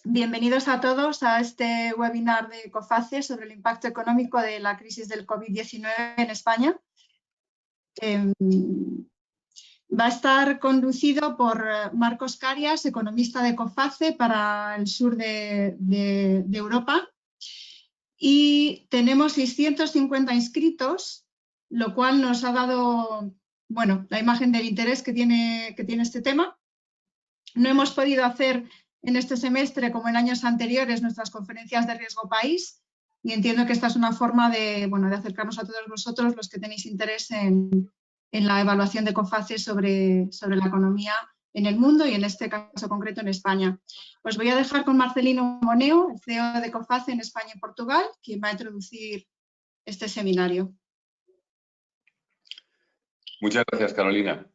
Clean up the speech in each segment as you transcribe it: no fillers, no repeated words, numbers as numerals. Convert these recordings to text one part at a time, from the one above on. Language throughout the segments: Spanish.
Bienvenidos a todos a este webinar de COFACE sobre el impacto económico de la crisis del COVID-19 en España. Va a estar conducido por Marcos Carias, economista de COFACE para el sur de Europa. Y tenemos 650 inscritos, lo cual nos ha dado, bueno, la imagen del interés que tiene este tema. No hemos podido hacer en este semestre, como en años anteriores, nuestras conferencias de riesgo país, y entiendo que esta es una forma de acercarnos a todos vosotros, los que tenéis interés en la evaluación de COFACE sobre la economía en el mundo y en este caso concreto en España. Os voy a dejar con Marcelino Moneo, el CEO de COFACE en España y Portugal, quien va a introducir este seminario. Muchas gracias, Carolina.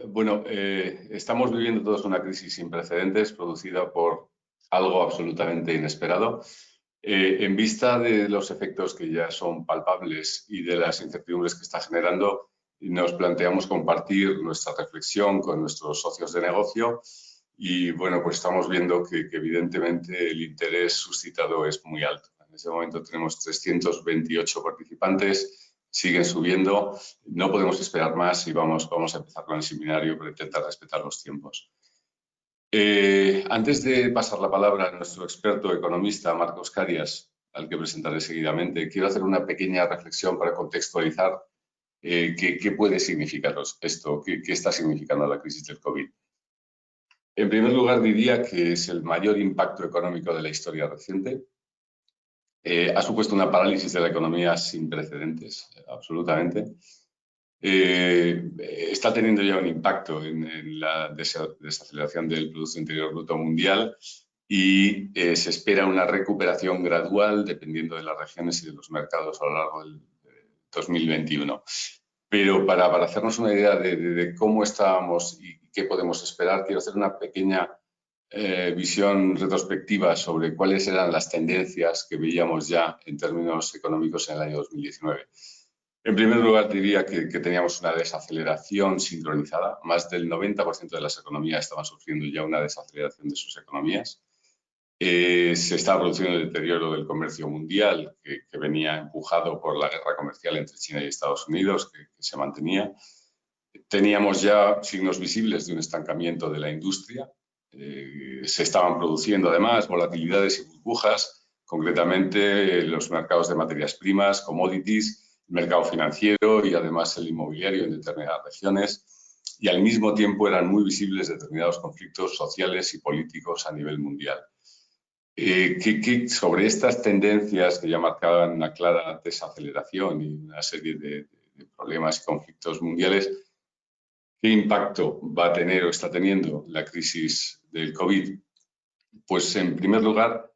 Bueno, estamos viviendo todos una crisis sin precedentes producida por algo absolutamente inesperado. En vista de los efectos que ya son palpables y de las incertidumbres que está generando, nos planteamos compartir nuestra reflexión con nuestros socios de negocio y, bueno, pues estamos viendo que evidentemente el interés suscitado es muy alto. En este momento tenemos 328 participantes. Siguen subiendo, no podemos esperar más y vamos a empezar con el seminario para intentar respetar los tiempos. Antes de pasar la palabra a nuestro experto economista, Marcos Carias, al que presentaré seguidamente, quiero hacer una pequeña reflexión para contextualizar qué puede significar esto, qué está significando la crisis del COVID. En primer lugar, diría que es el mayor impacto económico de la historia reciente. Ha supuesto una parálisis de la economía sin precedentes, absolutamente. Está teniendo ya un impacto en la desaceleración del Producto Interior Bruto mundial y se espera una recuperación gradual dependiendo de las regiones y de los mercados a lo largo del 2021. Pero para hacernos una idea de cómo estábamos y qué podemos esperar, quiero hacer una pequeña visión retrospectiva sobre cuáles eran las tendencias que veíamos ya en términos económicos en el año 2019. En primer lugar, diría que teníamos una desaceleración sincronizada. Más del 90% de las economías estaban sufriendo ya una desaceleración de sus economías. Se estaba produciendo el deterioro del comercio mundial que venía empujado por la guerra comercial entre China y Estados Unidos, que se mantenía. Teníamos ya signos visibles de un estancamiento de la industria. Se estaban produciendo además volatilidades y burbujas, concretamente los mercados de materias primas, commodities, el mercado financiero y además el inmobiliario en determinadas regiones, y al mismo tiempo eran muy visibles determinados conflictos sociales y políticos a nivel mundial. Sobre estas tendencias que ya marcaban una clara desaceleración y una serie de problemas y conflictos mundiales, ¿qué impacto va a tener o está teniendo la crisis del COVID? Pues, en primer lugar,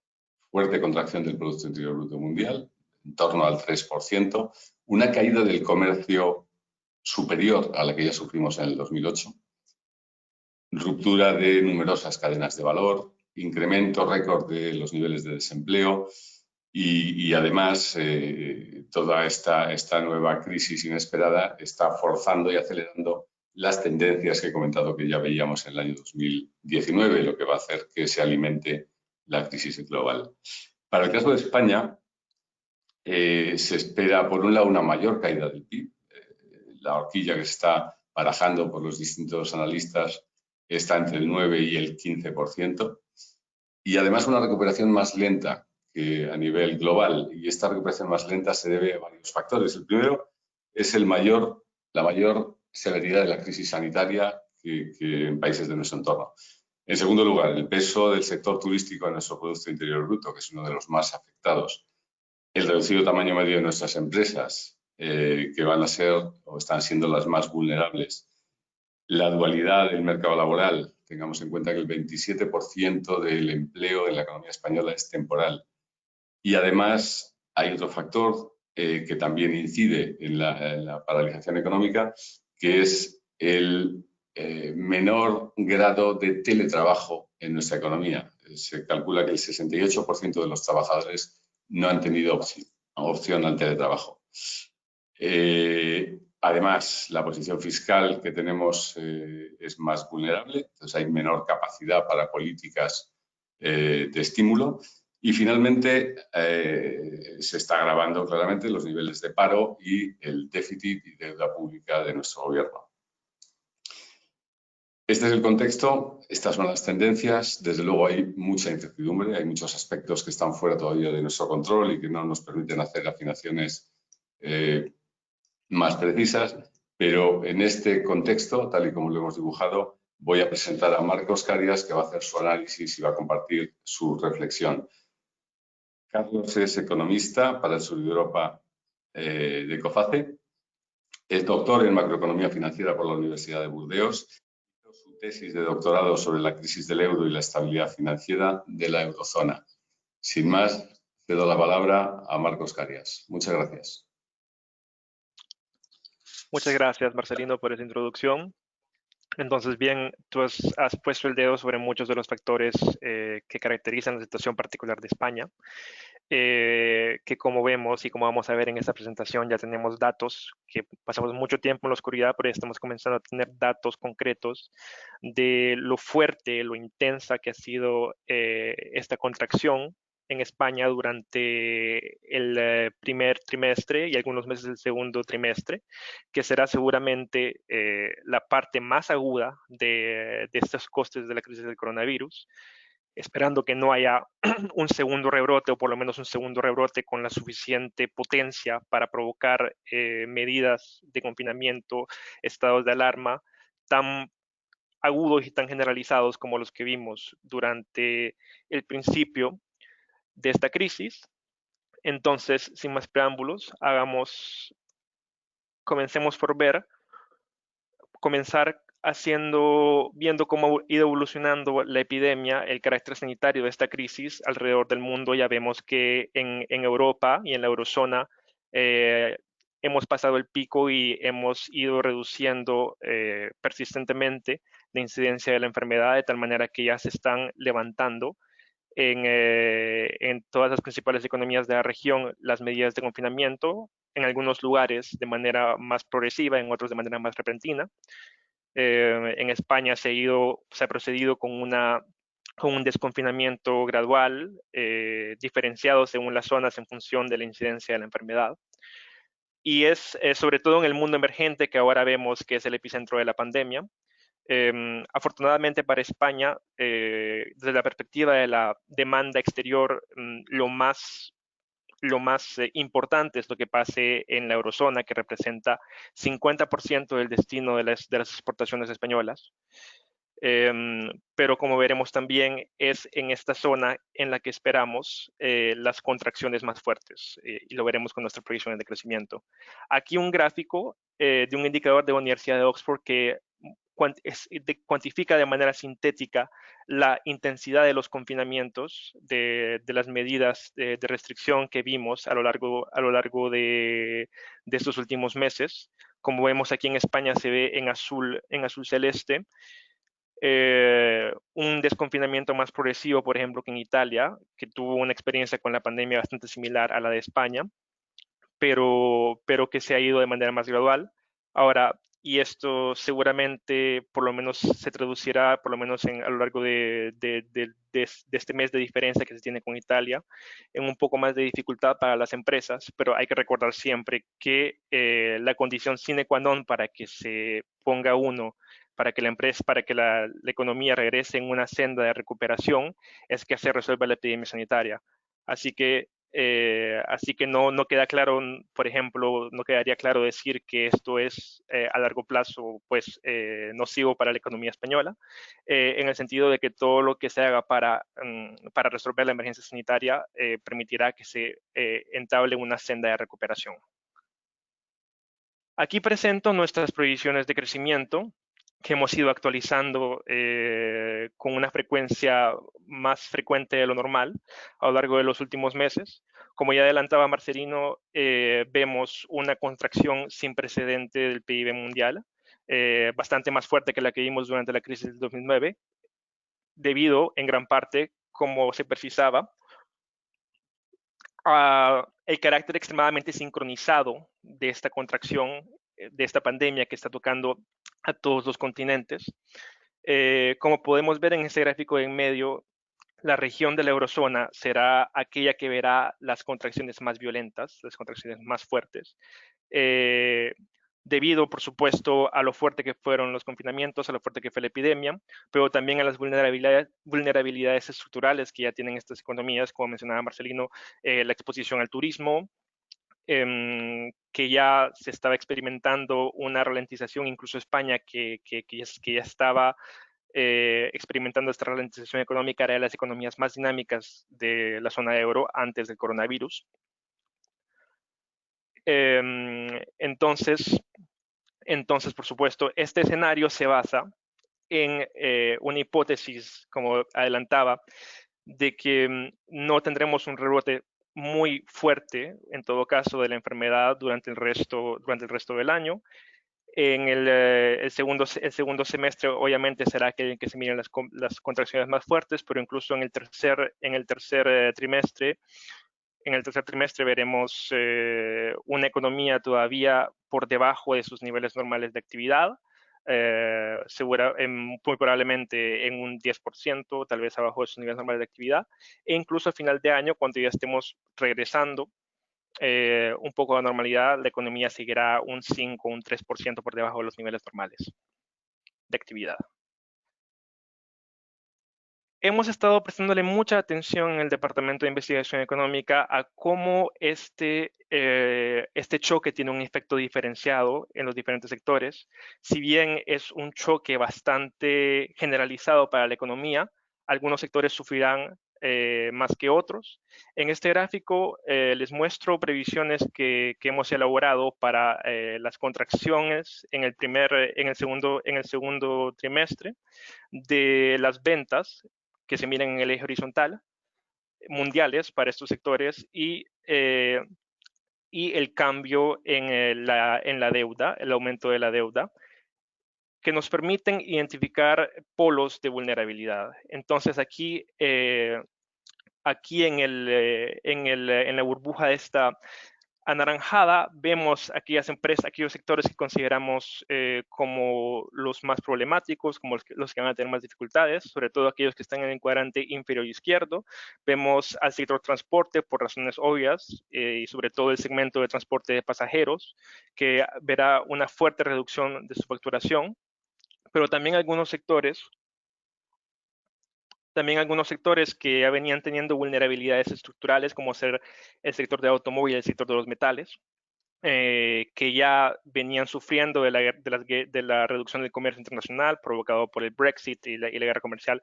fuerte contracción del Producto Interior Bruto mundial, en torno al 3%, una caída del comercio superior a la que ya sufrimos en el 2008, ruptura de numerosas cadenas de valor, incremento récord de los niveles de desempleo y además toda esta nueva crisis inesperada está forzando y acelerando las tendencias que he comentado que ya veíamos en el año 2019, lo que va a hacer que se alimente la crisis global. Para el caso de España, se espera, por un lado, una mayor caída del PIB. La horquilla que se está barajando por los distintos analistas está entre el 9 y el 15%. Y además una recuperación más lenta que a nivel global. Y esta recuperación más lenta se debe a varios factores. El primero es la mayor severidad de la crisis sanitaria que en países de nuestro entorno. En segundo lugar, el peso del sector turístico en nuestro Producto Interior Bruto, que es uno de los más afectados. El reducido tamaño medio de nuestras empresas, que van a ser o están siendo las más vulnerables. La dualidad del mercado laboral. Tengamos en cuenta que el 27% del empleo en la economía española es temporal. Y además hay otro factor que también incide en la paralización económica, que es el menor grado de teletrabajo en nuestra economía. Se calcula que el 68% de los trabajadores no han tenido opción al teletrabajo. Además, la posición fiscal que tenemos es más vulnerable, entonces hay menor capacidad para políticas de estímulo. Y finalmente, se está agravando claramente los niveles de paro y el déficit y deuda pública de nuestro gobierno. Este es el contexto, estas son las tendencias. Desde luego hay mucha incertidumbre, hay muchos aspectos que están fuera todavía de nuestro control y que no nos permiten hacer afinaciones más precisas, pero en este contexto, tal y como lo hemos dibujado, voy a presentar a Marcos Carias, que va a hacer su análisis y va a compartir su reflexión. Carlos es economista para el sur de Europa de COFACE, es doctor en macroeconomía financiera por la Universidad de Burdeos, hizo su tesis de doctorado sobre la crisis del euro y la estabilidad financiera de la eurozona. Sin más, cedo la palabra a Marcos Carias. Muchas gracias. Muchas gracias, Marcelino, por esa introducción. Entonces, bien, tú has puesto el dedo sobre muchos de los factores que caracterizan la situación particular de España, que como vemos y como vamos a ver en esta presentación, ya tenemos datos, que pasamos mucho tiempo en la oscuridad, pero ya estamos comenzando a tener datos concretos de lo fuerte, lo intensa que ha sido esta contracción en España durante el primer trimestre y algunos meses del segundo trimestre, que será seguramente la parte más aguda de estos costes de la crisis del coronavirus, esperando que no haya un segundo rebrote o por lo menos un segundo rebrote con la suficiente potencia para provocar medidas de confinamiento, estados de alarma tan agudos y tan generalizados como los que vimos durante el principio de esta crisis. Entonces, sin más preámbulos, comencemos por comenzar viendo cómo ha ido evolucionando la epidemia, el carácter sanitario de esta crisis alrededor del mundo. Ya vemos que en Europa y en la eurozona hemos pasado el pico y hemos ido reduciendo persistentemente la incidencia de la enfermedad, de tal manera que ya se están levantando en todas las principales economías de la región las medidas de confinamiento, en algunos lugares de manera más progresiva, en otros de manera más repentina. En España se ha procedido con un desconfinamiento gradual, diferenciado según las zonas en función de la incidencia de la enfermedad. Y es sobre todo en el mundo emergente que ahora vemos que es el epicentro de la pandemia. Afortunadamente para España, desde la perspectiva de la demanda exterior, lo más importante es lo que pase en la eurozona, que representa 50% del destino de las exportaciones españolas. Pero como veremos también, es en esta zona en la que esperamos las contracciones más fuertes, y lo veremos con nuestras proyecciones de crecimiento. Aquí un gráfico de un indicador de la Universidad de Oxford que cuantifica de manera sintética la intensidad de los confinamientos, de las medidas de restricción que vimos a lo largo de estos últimos meses. Como vemos aquí en España se ve en azul celeste, un desconfinamiento más progresivo, por ejemplo, que en Italia, que tuvo una experiencia con la pandemia bastante similar a la de España, pero que se ha ido de manera más gradual. Ahora, y esto seguramente por lo menos se traducirá, por lo menos a lo largo de este mes de diferencia que se tiene con Italia, en un poco más de dificultad para las empresas, pero hay que recordar siempre que la condición sine qua non para que se ponga para que la economía regrese en una senda de recuperación, es que se resuelva la epidemia sanitaria. Así que no queda claro, por ejemplo, no quedaría claro decir que esto es a largo plazo pues nocivo para la economía española, en el sentido de que todo lo que se haga para resolver la emergencia sanitaria permitirá que se entable una senda de recuperación. Aquí presento nuestras proyecciones de crecimiento que hemos ido actualizando con una frecuencia más frecuente de lo normal a lo largo de los últimos meses. Como ya adelantaba Marcelino, vemos una contracción sin precedente del PIB mundial, bastante más fuerte que la que vimos durante la crisis del 2009, debido en gran parte, como se precisaba, el carácter extremadamente sincronizado de esta contracción esta pandemia que está tocando a todos los continentes. Como podemos ver en este gráfico en medio, la región de la eurozona será aquella que verá las contracciones más violentas, las contracciones más fuertes, debido, por supuesto, a lo fuerte que fueron los confinamientos, a lo fuerte que fue la epidemia, pero también a las vulnerabilidades estructurales que ya tienen estas economías, como mencionaba Marcelino, la exposición al turismo, que ya se estaba experimentando una ralentización, incluso España, que ya estaba experimentando esta ralentización económica, era de las economías más dinámicas de la zona euro antes del coronavirus. Entonces, por supuesto, este escenario se basa en una hipótesis, como adelantaba, de que no tendremos un rebrote muy fuerte, en todo caso, de la enfermedad durante el resto del año. En el segundo semestre, obviamente, será que se miren las contracciones más fuertes, pero incluso en el tercer trimestre veremos una economía todavía por debajo de sus niveles normales de actividad, muy probablemente en un 10%, tal vez abajo de sus niveles normales de actividad, e incluso a final de año, cuando ya estemos regresando un poco de normalidad, la economía seguirá un 5 o un 3% por debajo de los niveles normales de actividad. Hemos estado prestándole mucha atención en el Departamento de Investigación Económica a cómo este choque tiene un efecto diferenciado en los diferentes sectores. Si bien es un choque bastante generalizado para la economía, algunos sectores sufrirán más que otros. En este gráfico les muestro previsiones que hemos elaborado para las contracciones en el segundo trimestre de las ventas que se miran en el eje horizontal, mundiales para estos sectores, y el cambio en la deuda, el aumento de la deuda, que nos permiten identificar polos de vulnerabilidad. Entonces aquí en la burbuja esta anaranjada vemos aquellos sectores que consideramos como los más problemáticos, como los que van a tener más dificultades, sobre todo aquellos que están en el cuadrante inferior izquierdo. Vemos al sector transporte por razones obvias y sobre todo el segmento de transporte de pasajeros, que verá una fuerte reducción de su facturación, pero también algunos sectores que ya venían teniendo vulnerabilidades estructurales, como ser el sector de automóvil y el sector de los metales, que ya venían sufriendo de la reducción del comercio internacional provocado por el Brexit y la guerra comercial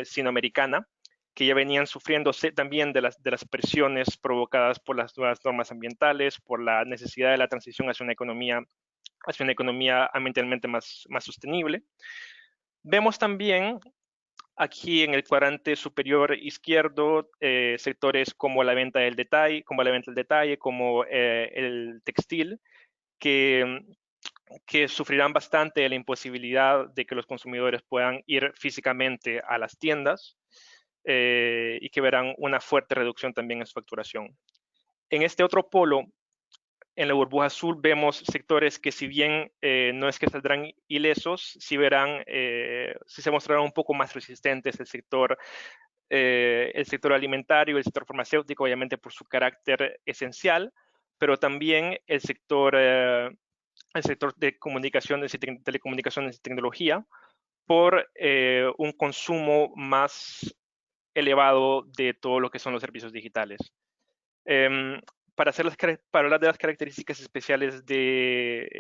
sino-americana, que ya venían sufriendo también de las presiones provocadas por las nuevas normas ambientales, por la necesidad de la transición hacia una economía ambientalmente más sostenible. Vemos también aquí en el cuadrante superior izquierdo, sectores como la venta del detalle, como el textil, que sufrirán bastante de la imposibilidad de que los consumidores puedan ir físicamente a las tiendas y que verán una fuerte reducción también en su facturación. En este otro polo, en la burbuja azul, vemos sectores que, si bien no es que saldrán ilesos, sí se mostrarán un poco más resistentes. El sector alimentario, el sector farmacéutico, obviamente por su carácter esencial, pero también el sector de comunicaciones y telecomunicaciones y tecnología, por un consumo más elevado de todo lo que son los servicios digitales. Para hablar de las características especiales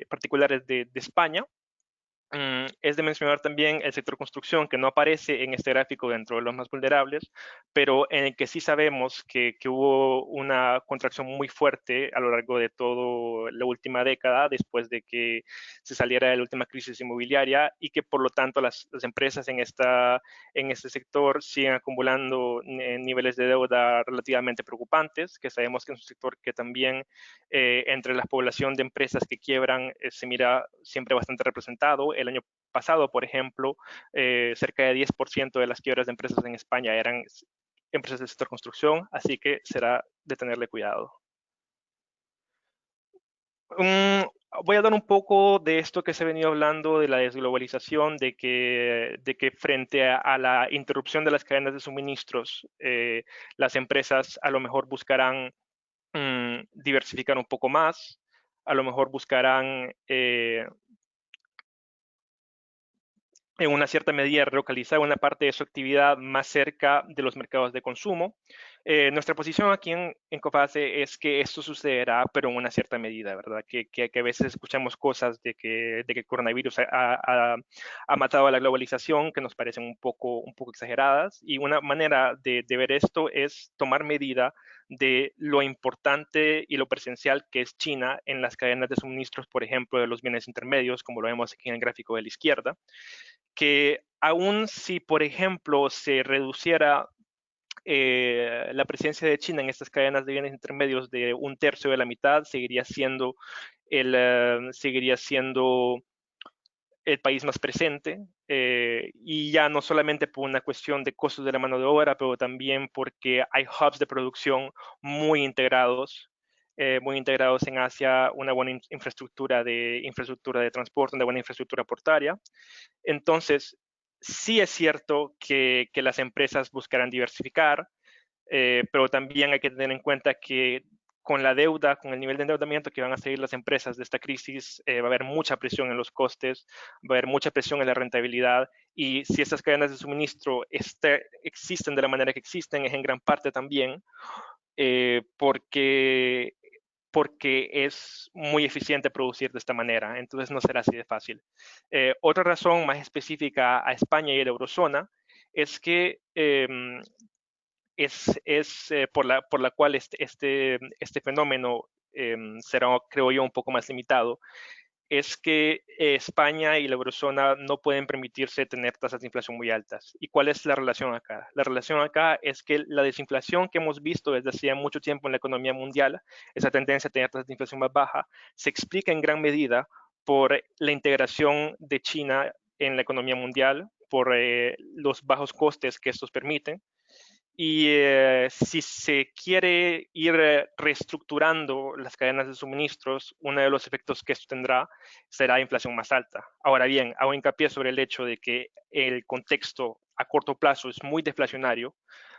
particulares de España, es de mencionar también el sector construcción, que no aparece en este gráfico dentro de los más vulnerables, pero en el que sí sabemos que hubo una contracción muy fuerte a lo largo de toda la última década, después de que se saliera de la última crisis inmobiliaria, y que por lo tanto las empresas en este sector siguen acumulando niveles de deuda relativamente preocupantes, que sabemos que es un sector que también entre la población de empresas que quiebran se mira siempre bastante representado. El año pasado, por ejemplo, cerca de 10% de las quiebras de empresas en España eran empresas del sector construcción, así que será de tenerle cuidado. Voy a hablar un poco de esto que se ha venido hablando, de la desglobalización, de que frente a la interrupción de las cadenas de suministros, las empresas a lo mejor buscarán diversificar un poco más, a lo mejor buscarán en una cierta medida relocalizar una parte de su actividad más cerca de los mercados de consumo. Nuestra posición aquí en COFACE es que esto sucederá, pero en una cierta medida, ¿verdad? Que a veces escuchamos cosas de que el coronavirus ha matado a la globalización que nos parecen un poco exageradas, y una manera de ver esto es tomar medida de lo importante y lo presencial que es China en las cadenas de suministros, por ejemplo, de los bienes intermedios, como lo vemos aquí en el gráfico de la izquierda, que aún si, por ejemplo, se reduciera la presencia de China en estas cadenas de bienes intermedios de un tercio de la mitad, seguiría siendo el país más presente, y ya no solamente por una cuestión de costos de la mano de obra, pero también porque hay hubs de producción muy integrados en Asia, una buena infraestructura de transporte, una buena infraestructura portuaria. Entonces, sí es cierto que las empresas buscarán diversificar, pero también hay que tener en cuenta que con la deuda, con el nivel de endeudamiento que van a seguir las empresas de esta crisis, va a haber mucha presión en los costes, va a haber mucha presión en la rentabilidad, y si estas cadenas de suministro existen de la manera que existen, es en gran parte también porque es muy eficiente producir de esta manera, entonces no será así de fácil. Otra razón más específica a España y a la eurozona es que por la cual este fenómeno será, creo yo, un poco más limitado, es que España y la eurozona no pueden permitirse tener tasas de inflación muy altas. ¿Y cuál es la relación acá? La relación acá es que la desinflación que hemos visto desde hacía mucho tiempo en la economía mundial, esa tendencia a tener tasas de inflación más baja, se explica en gran medida por la integración de China en la economía mundial, por los bajos costes que estos permiten. Y si se quiere ir reestructurando las cadenas de suministros, uno de los efectos que esto tendrá será inflación más alta. Ahora bien, hago hincapié sobre el hecho de que el contexto a corto plazo es muy deflacionario,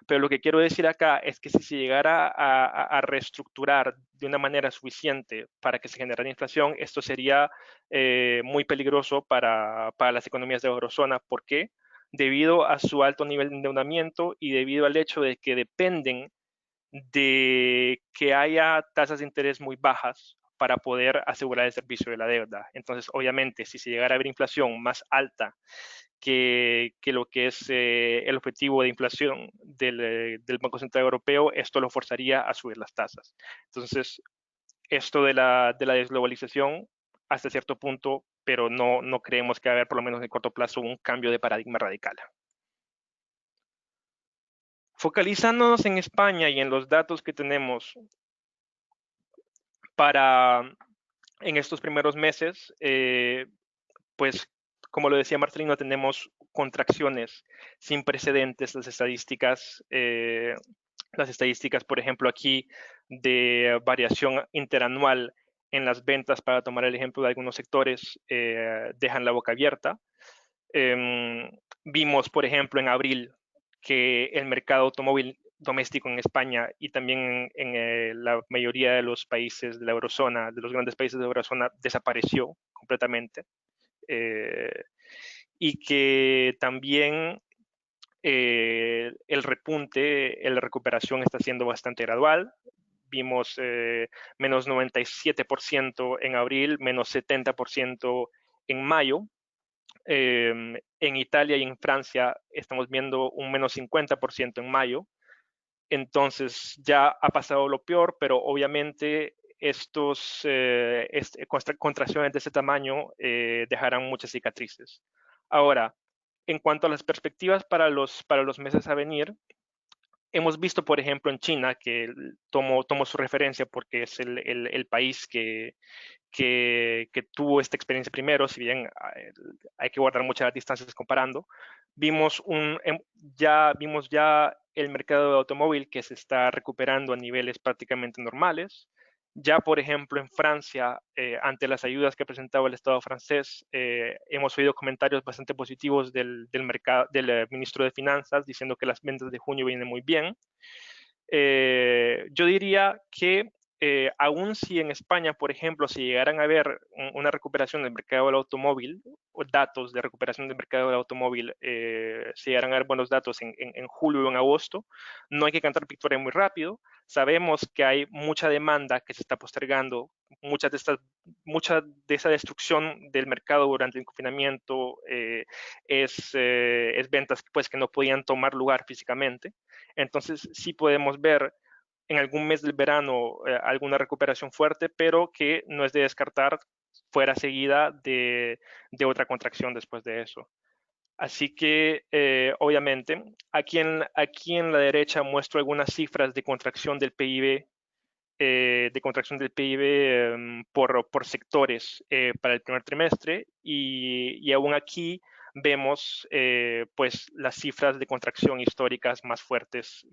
pero lo que quiero decir acá es que si se llegara a reestructurar de una manera suficiente para que se generara inflación, esto sería muy peligroso para las economías de la eurozona. ¿Por qué? Debido a su alto nivel de endeudamiento y debido al hecho de que dependen de que haya tasas de interés muy bajas para poder asegurar el servicio de la deuda. Entonces, obviamente, si se llegara a haber inflación más alta que lo que es el objetivo de inflación del Banco Central Europeo, esto lo forzaría a subir las tasas. Entonces, esto de la desglobalización hasta cierto punto, pero no creemos que va a haber, por lo menos en el corto plazo, un cambio de paradigma radical. Focalizándonos en España y en los datos que tenemos en estos primeros meses, pues como lo decía Marcelino, tenemos contracciones sin precedentes. Las estadísticas, por ejemplo, aquí de variación interanual en las ventas, para tomar el ejemplo de algunos sectores, dejan la boca abierta. Vimos, por ejemplo, en abril que el mercado automóvil doméstico en España y también en la mayoría de los países de la eurozona, de los grandes países de la eurozona, desapareció completamente. Y que también el repunte, la recuperación está siendo bastante gradual. Vimos menos 97% en abril, menos 70% en mayo. En Italia y en Francia estamos viendo un menos 50% en mayo. Entonces ya ha pasado lo peor, pero obviamente estos contracciones de ese tamaño dejarán muchas cicatrices. Ahora, en cuanto a las perspectivas para los meses a venir, hemos visto, por ejemplo, en China, que tomo su referencia porque es el país que tuvo esta experiencia primero, si bien hay que guardar muchas distancias comparando. Vimos ya el mercado de automóvil que se está recuperando a niveles prácticamente normales. Ya, por ejemplo, en Francia, ante las ayudas que presentaba el Estado francés, hemos oído comentarios bastante positivos del ministro de Finanzas diciendo que las ventas de junio vienen muy bien. Yo diría que aún si en España, por ejemplo, si llegaran a ver una recuperación del mercado del automóvil, o datos de recuperación del mercado del automóvil, si llegaran a ver buenos datos en julio o en agosto, no hay que cantar victoria muy rápido. Sabemos que hay mucha demanda que se está postergando, mucha de esa destrucción del mercado durante el confinamiento es ventas pues, que no podían tomar lugar físicamente. Entonces sí podemos ver en algún mes del verano alguna recuperación fuerte, pero que no es de descartar fuera seguida de otra contracción después de eso. Así que, obviamente, aquí en la derecha muestro algunas cifras de contracción del PIB, por sectores para el primer trimestre, y aún aquí vemos pues las cifras de contracción históricas más fuertes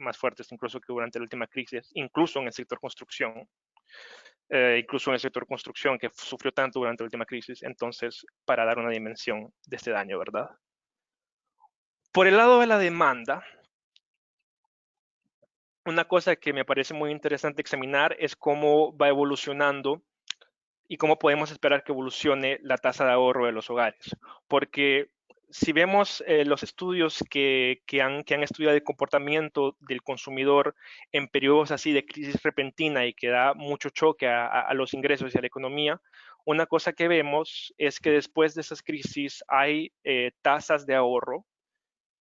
incluso que durante la última crisis, incluso en el sector construcción. Que sufrió tanto durante la última crisis, entonces, para dar una dimensión de este daño, ¿verdad? Por el lado de la demanda, una cosa que me parece muy interesante examinar es cómo va evolucionando y cómo podemos esperar que evolucione la tasa de ahorro de los hogares. Porque si vemos los estudios que han estudiado el comportamiento del consumidor en periodos así de crisis repentina y que da mucho choque a los ingresos y a la economía, una cosa que vemos es que después de esas crisis hay tasas de ahorro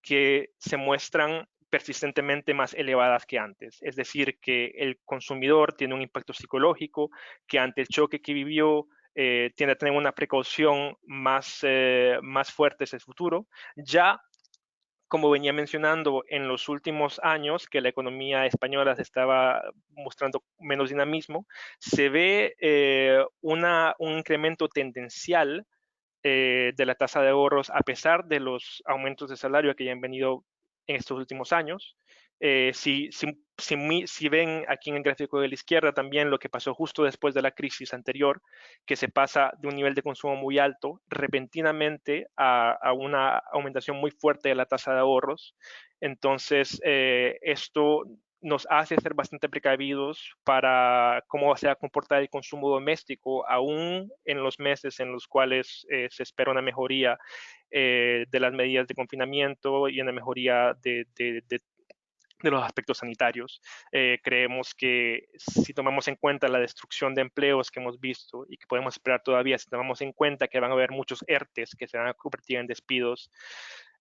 que se muestran persistentemente más elevadas que antes. Es decir, que el consumidor tiene un impacto psicológico, que ante el choque que vivió tiende a tener una precaución más fuerte hacia el futuro. Ya, como venía mencionando en los últimos años, que la economía española se estaba mostrando menos dinamismo, se ve un incremento tendencial de la tasa de ahorros a pesar de los aumentos de salario que ya han venido en estos últimos años. Si ven aquí en el gráfico de la izquierda también lo que pasó justo después de la crisis anterior, que se pasa de un nivel de consumo muy alto repentinamente a una aumentación muy fuerte de la tasa de ahorros. Entonces, esto nos hace ser bastante precavidos para cómo se va a comportar el consumo doméstico, aún en los meses en los cuales se espera una mejoría de las medidas de confinamiento y una mejoría de los aspectos sanitarios. Creemos que si tomamos en cuenta la destrucción de empleos que hemos visto y que podemos esperar todavía, si tomamos en cuenta que van a haber muchos ERTES que se van a convertir en despidos,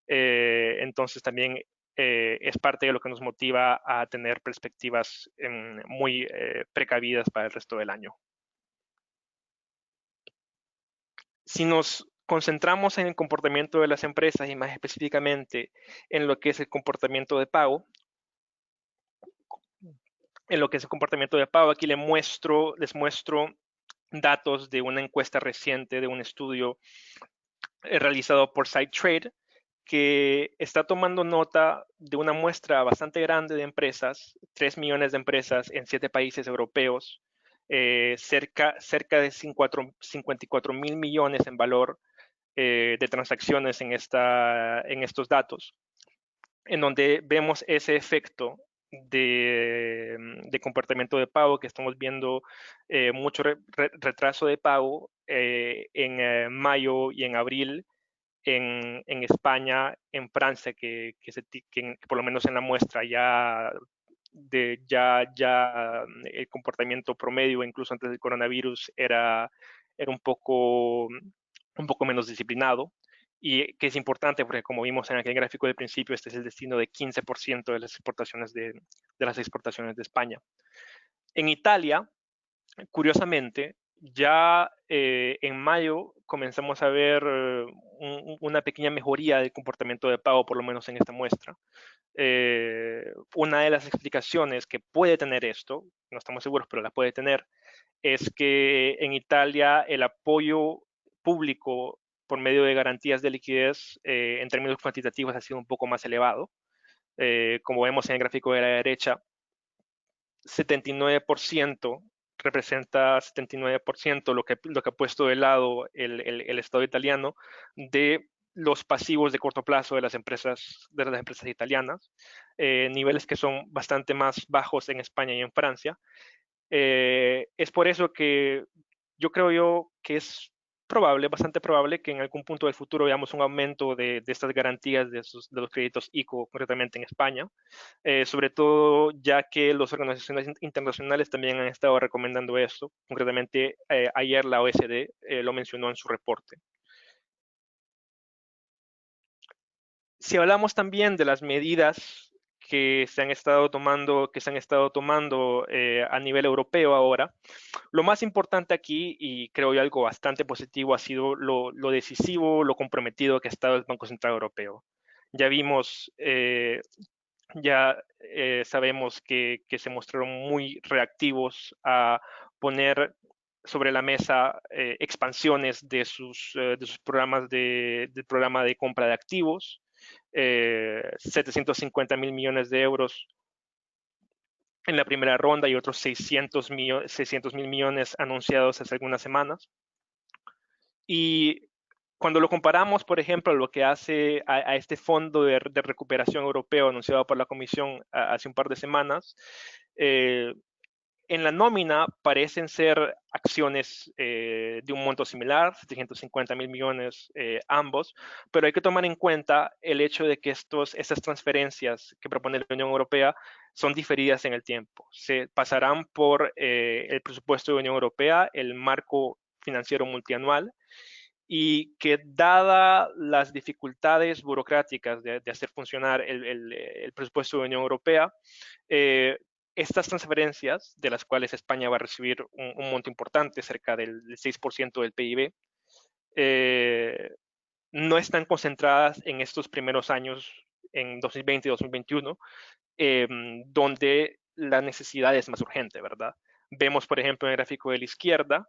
entonces también es parte de lo que nos motiva a tener perspectivas muy precavidas para el resto del año. Si nos concentramos en el comportamiento de las empresas y más específicamente en lo que es el comportamiento de pago, aquí les muestro datos de una encuesta reciente, de un estudio realizado por SiteTrade, que está tomando nota de una muestra bastante grande de empresas, 3 millones de empresas en 7 países europeos, cerca de 54.000 millones en valor de transacciones en estos datos, en donde vemos ese efecto de comportamiento de pago, que estamos viendo mucho retraso de pago en mayo y en abril, en España, en Francia, que por lo menos en la muestra ya el comportamiento promedio, incluso antes del coronavirus, era un poco menos disciplinado, y que es importante porque, como vimos en aquel gráfico del principio, este es el destino de 15% de las exportaciones de España. En Italia, curiosamente, ya en mayo comenzamos a ver una pequeña mejoría del comportamiento de pago, por lo menos en esta muestra. Una de las explicaciones que puede tener esto, no estamos seguros, pero la puede tener, es que en Italia el apoyo público por medio de garantías de liquidez en términos cuantitativos ha sido un poco más elevado. Como vemos en el gráfico de la derecha, 79% representa 79%, lo que ha puesto de lado el Estado italiano de los pasivos de corto plazo de las empresas italianas, niveles que son bastante más bajos en España y en Francia. Es por eso que yo creo que es bastante probable que en algún punto del futuro veamos un aumento de estas garantías de los créditos ICO, concretamente en España, sobre todo ya que las organizaciones internacionales también han estado recomendando esto. Concretamente, ayer la OECD lo mencionó en su reporte. Si hablamos también de las medidas que se han estado tomando a nivel europeo ahora, lo más importante aquí, y creo yo algo bastante positivo, ha sido lo decisivo, lo comprometido que ha estado el Banco Central Europeo. Ya vimos, sabemos que se mostraron muy reactivos a poner sobre la mesa expansiones de sus programas del programa de compra de activos, 750.000 millones de euros en la primera ronda y otros 600.000 millones anunciados hace algunas semanas. Y cuando lo comparamos, por ejemplo, a lo que hace a este fondo de recuperación europeo anunciado por la Comisión hace un par de semanas, en la nómina parecen ser acciones de un monto similar, 750.000 millones ambos, pero hay que tomar en cuenta el hecho de que estas transferencias que propone la Unión Europea son diferidas en el tiempo. Se pasarán por el presupuesto de la Unión Europea, el marco financiero multianual, y que dada las dificultades burocráticas de hacer funcionar el presupuesto de la Unión Europea, estas transferencias, de las cuales España va a recibir un monto importante, cerca del 6% del PIB, no están concentradas en estos primeros años, en 2020 y 2021, donde la necesidad es más urgente, ¿verdad? Vemos, por ejemplo, en el gráfico de la izquierda,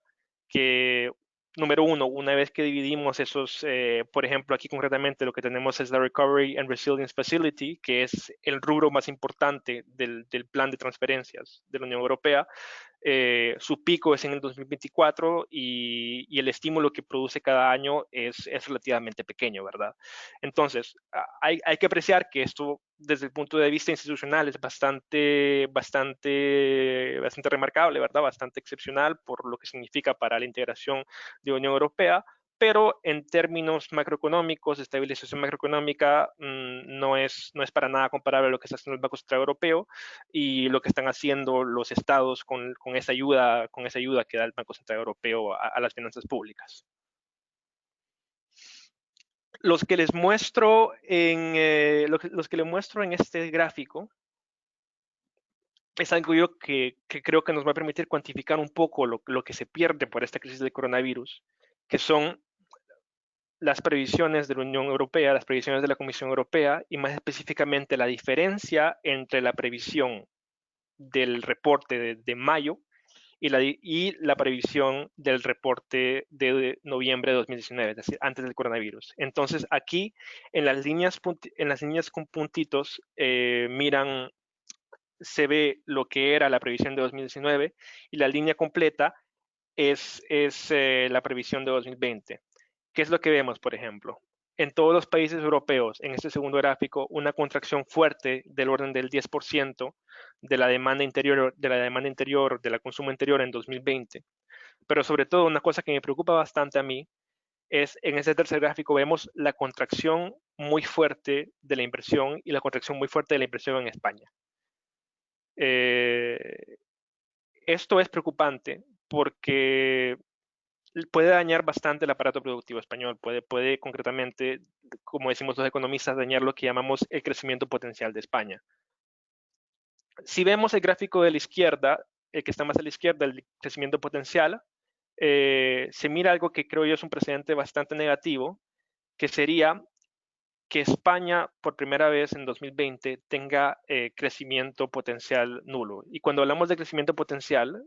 que número uno, una vez que dividimos esos, por ejemplo, aquí concretamente lo que tenemos es la Recovery and Resilience Facility, que es el rubro más importante del plan de transferencias de la Unión Europea. Su pico es en el 2024 y el estímulo que produce cada año es relativamente pequeño, ¿verdad? Entonces, hay que apreciar que esto, desde el punto de vista institucional, es bastante remarcable, ¿verdad? Bastante excepcional por lo que significa para la integración de la Unión Europea, pero en términos macroeconómicos, estabilización macroeconómica, no es para nada comparable a lo que está haciendo el Banco Central Europeo y lo que están haciendo los estados con esa ayuda que da el Banco Central Europeo a las finanzas públicas. Los que les muestro en este gráfico es algo que creo que nos va a permitir cuantificar un poco lo que se pierde por esta crisis del coronavirus, que son las previsiones de la Unión Europea, las previsiones de la Comisión Europea y más específicamente la diferencia entre la previsión del reporte de mayo y la previsión del reporte de noviembre de 2019, es decir, antes del coronavirus. Entonces aquí en las líneas con puntitos se ve lo que era la previsión de 2019 y la línea completa es la previsión de 2020. ¿Qué es lo que vemos, por ejemplo? En todos los países europeos, en este segundo gráfico, una contracción fuerte del orden del 10% de la demanda interior, del consumo interior en 2020. Pero sobre todo, una cosa que me preocupa bastante a mí es, en ese tercer gráfico vemos la contracción muy fuerte de la inversión y la contracción muy fuerte de la inversión en España. Esto es preocupante porque puede dañar bastante el aparato productivo español, puede concretamente, como decimos los economistas, dañar lo que llamamos el crecimiento potencial de España. Si vemos el gráfico de la izquierda, el que está más a la izquierda, el crecimiento potencial, se mira algo que creo yo es un precedente bastante negativo, que sería que España por primera vez en 2020 tenga crecimiento potencial nulo. Y cuando hablamos de crecimiento potencial,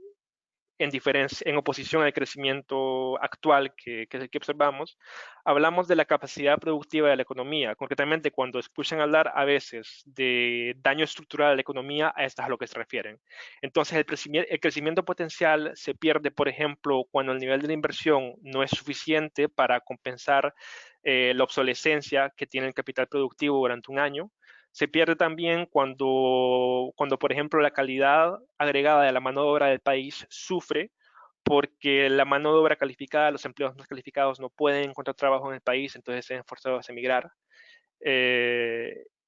en oposición al crecimiento actual que es el que observamos, hablamos de la capacidad productiva de la economía. Concretamente, cuando escuchan hablar a veces de daño estructural a la economía, a esto es a lo que se refieren. Entonces, el crecimiento potencial se pierde, por ejemplo, cuando el nivel de la inversión no es suficiente para compensar la obsolescencia que tiene el capital productivo durante un año. Se pierde también cuando, por ejemplo, la calidad agregada de la mano de obra del país sufre porque la mano de obra calificada, los empleados más calificados no pueden encontrar trabajo en el país, entonces se ven forzados a emigrar.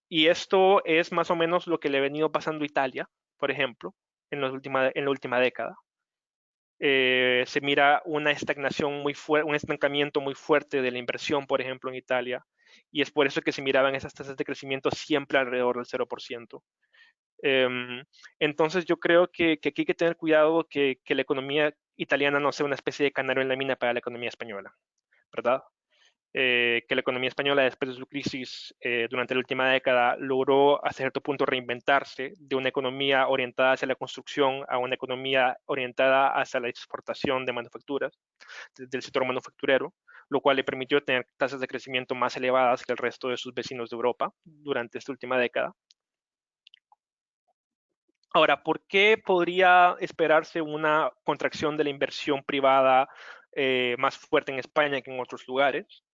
Y esto es más o menos lo que le ha venido pasando a Italia, por ejemplo, en la última década. Se mira una estagnación muy fuerte, un estancamiento muy fuerte de la inversión, por ejemplo, en Italia, y es por eso que se miraban esas tasas de crecimiento siempre alrededor del 0%. Entonces yo creo que aquí hay que tener cuidado que la economía italiana no sea una especie de canario en la mina para la economía española, ¿verdad? Que la economía española después de su crisis durante la última década logró a cierto punto reinventarse de una economía orientada hacia la construcción a una economía orientada hacia la exportación de manufacturas, del sector manufacturero, lo cual le permitió tener tasas de crecimiento más elevadas que el resto de sus vecinos de Europa durante esta última década. Ahora, ¿por qué podría esperarse una contracción de la inversión privada más fuerte en España que en otros lugares?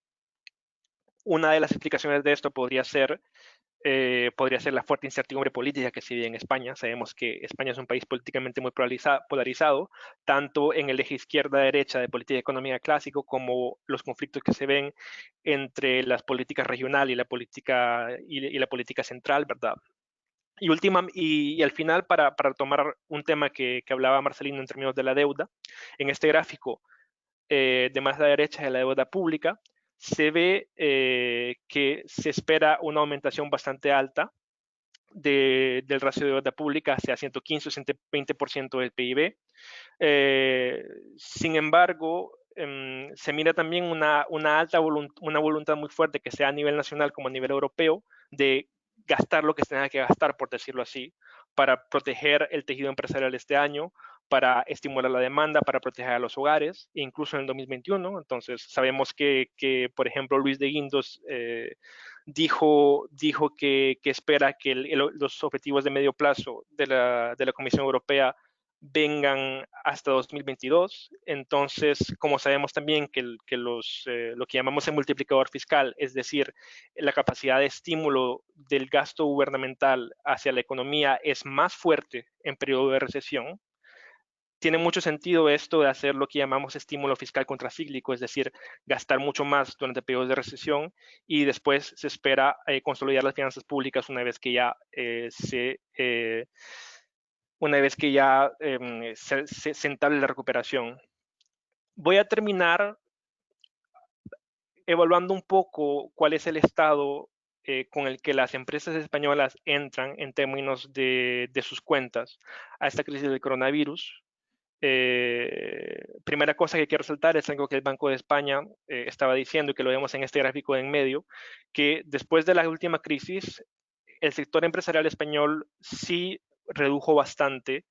Una de las explicaciones de esto podría ser la fuerte incertidumbre política que se vive en España. Sabemos que España es un país políticamente muy polarizado, tanto en el eje izquierda-derecha de política económica clásico, como los conflictos que se ven entre las políticas regional y la política central, ¿verdad? Y al final, para tomar un tema que hablaba Marcelino en términos de la deuda, en este gráfico de más a la derecha de la deuda pública, se ve que se espera una aumentación bastante alta del ratio de deuda pública hacia 115 o 120% del PIB. Sin embargo, se mira también una voluntad muy fuerte, que sea a nivel nacional como a nivel europeo, de gastar lo que se tenga que gastar, por decirlo así, para proteger el tejido empresarial este año, para estimular la demanda, para proteger a los hogares, incluso en el 2021. Entonces, sabemos que por ejemplo, Luis de Guindos dijo que espera que los objetivos de medio plazo de la Comisión Europea vengan hasta 2022. Entonces, como sabemos también que lo que llamamos el multiplicador fiscal, es decir, la capacidad de estímulo del gasto gubernamental hacia la economía es más fuerte en periodo de recesión, tiene mucho sentido esto de hacer lo que llamamos estímulo fiscal contracíclico, es decir, gastar mucho más durante periodos de recesión y después se espera consolidar las finanzas públicas una vez que ya se entable la recuperación. Voy a terminar evaluando un poco cuál es el estado con el que las empresas españolas entran en términos de sus cuentas a esta crisis del coronavirus. Primera cosa que quiero resaltar es algo que el Banco de España estaba diciendo y que lo vemos en este gráfico de en medio, que después de la última crisis, el sector empresarial español sí redujo bastante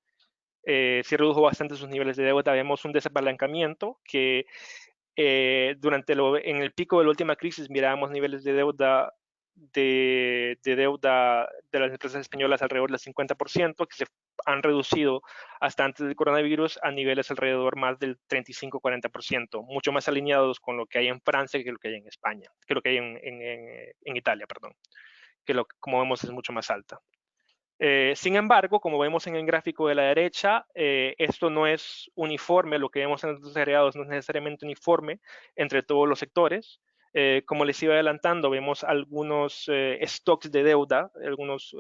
sus niveles de deuda. Vemos un desapalancamiento que en el pico de la última crisis mirábamos niveles de deuda de las empresas españolas alrededor del 50%, que se han reducido hasta antes del coronavirus a niveles alrededor más del 35-40%, mucho más alineados con lo que hay en Francia que lo que hay en España, que lo que hay en Italia, perdón, que como vemos es mucho más alta. Sin embargo, como vemos en el gráfico de la derecha, esto no es uniforme, lo que vemos en los agregados no es necesariamente uniforme entre todos los sectores. Como les iba adelantando, vemos algunos stocks de deuda, algunos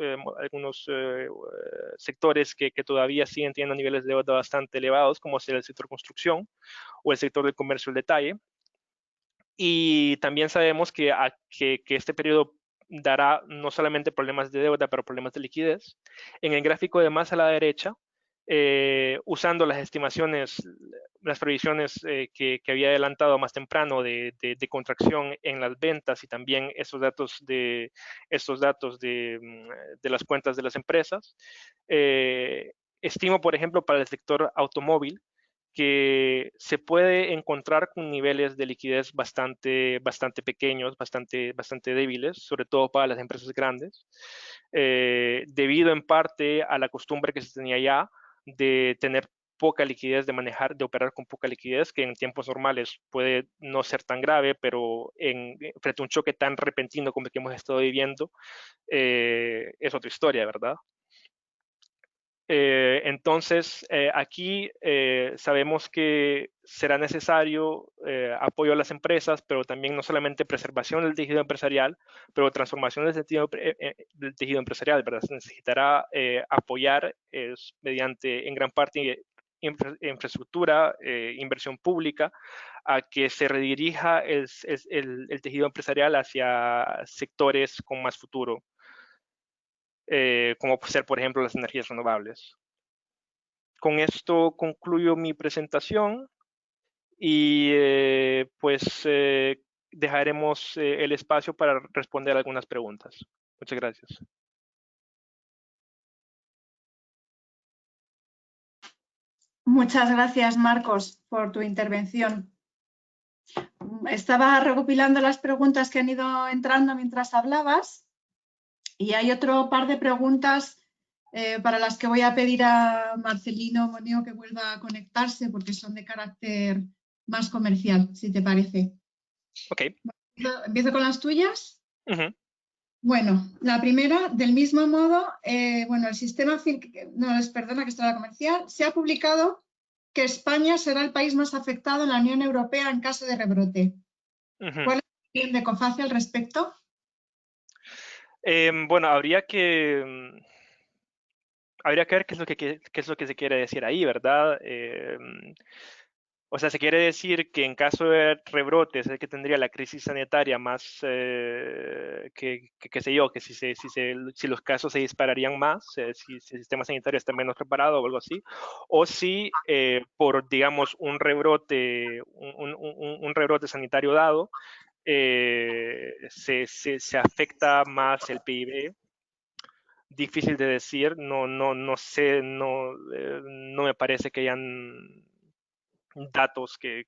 sectores que todavía siguen teniendo niveles de deuda bastante elevados, como sea el sector construcción o el sector del comercio al detalle. Y también sabemos que este periodo dará no solamente problemas de deuda, pero problemas de liquidez. En el gráfico de más a la derecha, usando las estimaciones, las previsiones que había adelantado más temprano de contracción en las ventas y también estos datos de las cuentas de las empresas, estimo, por ejemplo, para el sector automóvil, que se puede encontrar con niveles de liquidez bastante pequeños, bastante débiles, sobre todo para las empresas grandes, debido en parte a la costumbre que se tenía ya de tener poca liquidez, de operar con poca liquidez, que en tiempos normales puede no ser tan grave, pero frente a un choque tan repentino como el que hemos estado viviendo, es otra historia, ¿verdad? Entonces, aquí sabemos que será necesario apoyo a las empresas, pero también no solamente preservación del tejido empresarial, pero transformación del tejido empresarial, ¿verdad? Se necesitará apoyar mediante, en gran parte, infraestructura, inversión pública, a que se redirija el tejido empresarial hacia sectores con más futuro. Como ser, por ejemplo, las energías renovables. Con esto concluyo mi presentación y dejaremos el espacio para responder algunas preguntas. Muchas gracias. Muchas gracias, Marcos, por tu intervención. Estaba recopilando las preguntas que han ido entrando mientras hablabas y hay otro par de preguntas para las que voy a pedir a Marcelino Moneo que vuelva a conectarse porque son de carácter más comercial, si te parece. Ok. ¿Empiezo con las tuyas? Uh-huh. Bueno, la primera, del mismo modo, el sistema, perdona que está la comercial, se ha publicado que España será el país más afectado en la Unión Europea en caso de rebrote. Uh-huh. ¿Cuál es la opinión de COFACE al respecto? Bueno, habría que ver qué es lo que se quiere decir ahí, ¿verdad? O sea, se quiere decir que en caso de rebrotes, el que tendría la crisis sanitaria más, qué sé yo, que si los casos se dispararían más, si el sistema sanitario está menos preparado o algo así, o si por, digamos, un rebrote sanitario dado, se afecta más el PIB. Difícil de decir, no sé, no me parece que hayan datos que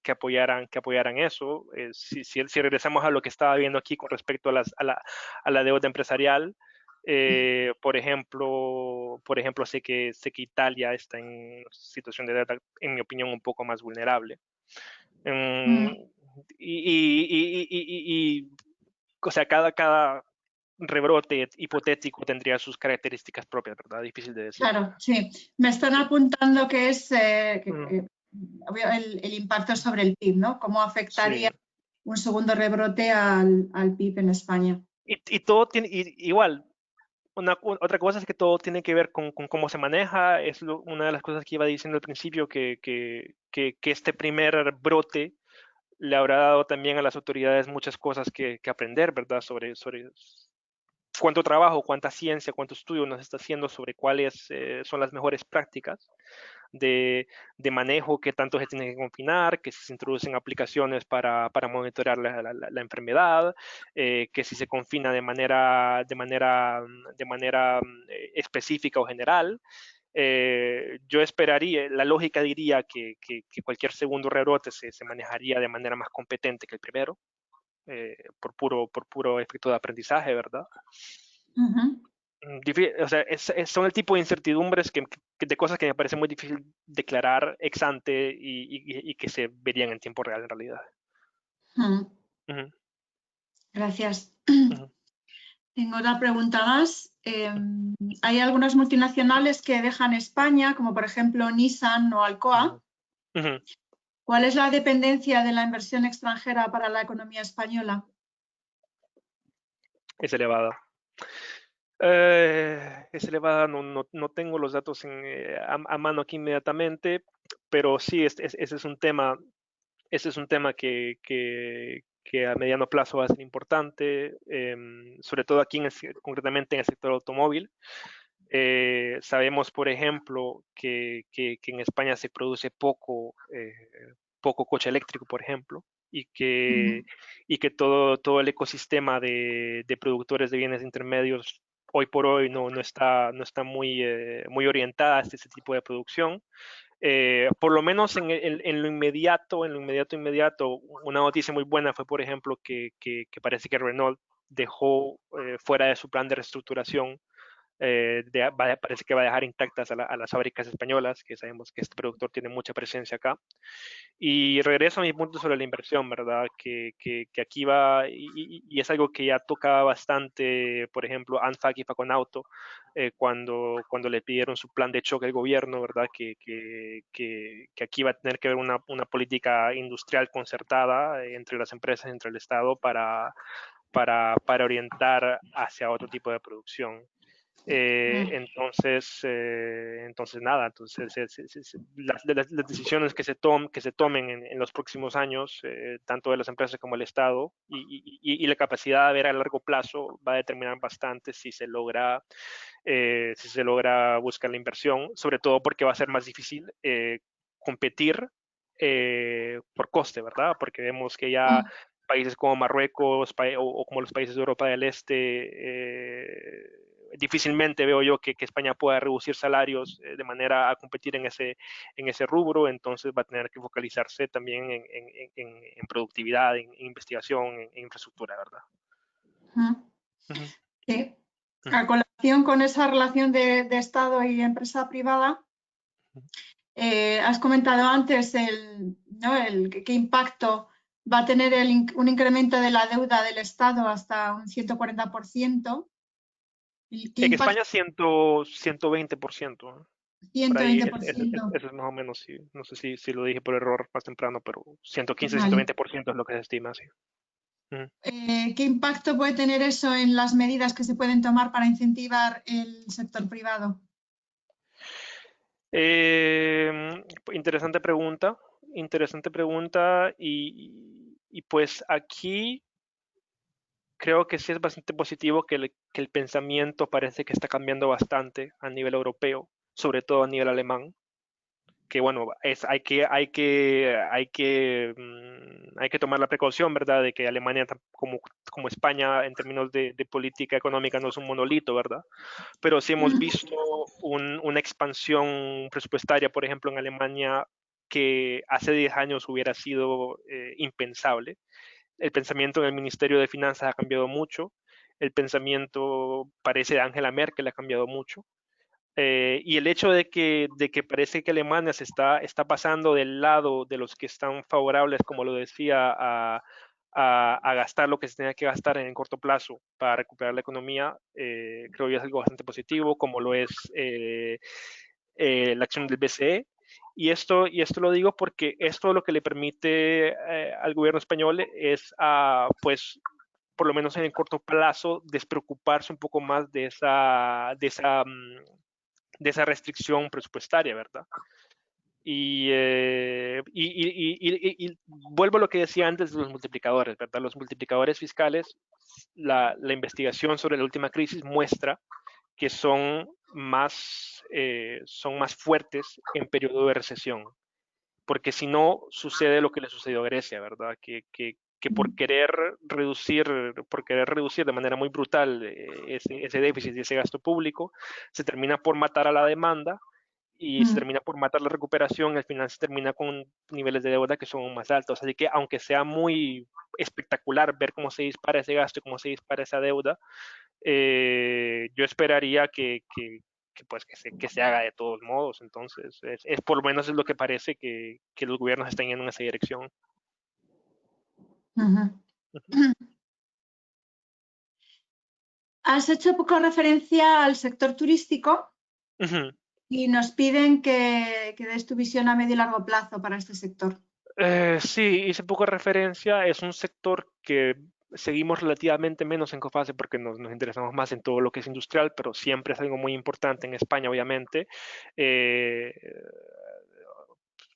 apoyaran eso. Si regresamos a lo que estaba viendo aquí con respecto a la deuda empresarial, por ejemplo, sé que Italia está en situación de deuda, en mi opinión, un poco más vulnerable. O sea, cada rebrote hipotético tendría sus características propias, ¿verdad? Difícil de decir. Claro, sí. Me están apuntando que es el impacto sobre el PIB, ¿no? ¿Cómo afectaría un segundo rebrote al PIB en España? Y todo tiene, igual, otra cosa es que todo tiene que ver con cómo se maneja. Es una de las cosas que iba diciendo al principio, que este primer brote le habrá dado también a las autoridades muchas cosas que aprender, ¿verdad? Sobre cuánto trabajo, cuánta ciencia, cuánto estudio nos está haciendo sobre cuáles son las mejores prácticas de manejo, qué tanto se tiene que confinar, que si se introducen aplicaciones para monitorear la enfermedad, que si se confina de manera específica o general. Yo esperaría, la lógica diría que cualquier segundo rebrote se manejaría de manera más competente que el primero, por puro efecto de aprendizaje, ¿verdad? Uh-huh. O sea, son el tipo de incertidumbres de cosas que me parece muy difícil declarar ex ante y que se verían en tiempo real en realidad. Uh-huh. Uh-huh. Gracias. Uh-huh. Tengo otra pregunta más. Hay algunas multinacionales que dejan España, como por ejemplo Nissan o Alcoa. Uh-huh. ¿Cuál es la dependencia de la inversión extranjera para la economía española? Es elevada. Es elevada, no tengo los datos a mano aquí inmediatamente, pero sí, ese es un tema, que a mediano plazo va a ser importante, sobre todo aquí, concretamente en el sector automóvil. Sabemos, por ejemplo, que en España se produce poco coche eléctrico, por ejemplo, y que todo el ecosistema de productores de bienes intermedios hoy por hoy no está muy orientada a este tipo de producción. Por lo menos en lo inmediato, una noticia muy buena fue, por ejemplo, que parece que Renault dejó fuera de su plan de reestructuración, parece que va a dejar intactas a las fábricas españolas, que sabemos que este productor tiene mucha presencia acá. Y regreso a mi punto sobre la inversión, ¿verdad? Que aquí va, y es algo que ya tocaba bastante, por ejemplo, ANFAC y Faconauto, cuando le pidieron su plan de choque al gobierno, ¿verdad? Que aquí va a tener que haber una política industrial concertada entre las empresas, entre el Estado, para orientar hacia otro tipo de producción. Entonces nada, las decisiones que se tomen en los próximos años, tanto de las empresas como el Estado, y la capacidad de ver a largo plazo va a determinar bastante si se logra buscar la inversión, sobre todo porque va a ser más difícil competir por coste, ¿verdad? Porque vemos que ya países como Marruecos o como los países de Europa del Este, difícilmente veo yo que España pueda reducir salarios de manera a competir en ese rubro, entonces va a tener que focalizarse también en productividad, en investigación, en infraestructura, ¿verdad? Sí. A colación con esa relación de Estado y empresa privada, has comentado antes qué impacto va a tener un incremento de la deuda del Estado hasta un 140%. En España 120%. Por ahí, 120%. eso es más o menos, sí. No sé si lo dije por error más temprano, pero 115, Vale. 120% es lo que se estima, sí. ¿Qué impacto puede tener eso en las medidas que se pueden tomar para incentivar el sector privado? Interesante pregunta y pues aquí creo que sí es bastante positivo que el pensamiento parece que está cambiando bastante a nivel europeo, sobre todo a nivel alemán. Que bueno, hay que tomar la precaución, ¿verdad? De que Alemania, como España, en términos de política económica, no es un monolito, ¿verdad? Pero sí hemos visto una expansión presupuestaria, por ejemplo, en Alemania, que hace 10 años hubiera sido impensable. El pensamiento en el Ministerio de Finanzas ha cambiado mucho. El pensamiento, parece, de Angela Merkel ha cambiado mucho. Y el hecho de que parece que Alemania se está pasando del lado de los que están favorables, como lo decía, a gastar lo que se tenía que gastar en el corto plazo para recuperar la economía, creo que es algo bastante positivo, como lo es la acción del BCE. Y esto lo digo porque esto lo que le permite al gobierno español es, pues, por lo menos en el corto plazo, despreocuparse un poco más de esa restricción presupuestaria, ¿verdad? Y vuelvo a lo que decía antes de los multiplicadores, ¿verdad? Los multiplicadores fiscales, la investigación sobre la última crisis muestra que son más fuertes en periodo de recesión, porque si no sucede lo que le sucedió a Grecia, ¿verdad? Que por querer reducir de manera muy brutal ese déficit y ese gasto público, se termina por matar a la demanda y se termina por matar la recuperación, y al final se termina con niveles de deuda que son más altos. Así que aunque sea muy espectacular ver cómo se dispara ese gasto y cómo se dispara esa deuda, yo esperaría pues, que se haga de todos modos. Entonces, por lo menos es lo que parece que los gobiernos están yendo en esa dirección. Has hecho poca referencia al sector turístico y nos piden que des tu visión a medio y largo plazo para este sector. Sí, hice poca referencia. Es un sector que seguimos relativamente menos en COFACE porque nos interesamos más en todo lo que es industrial, pero siempre es algo muy importante en España, obviamente.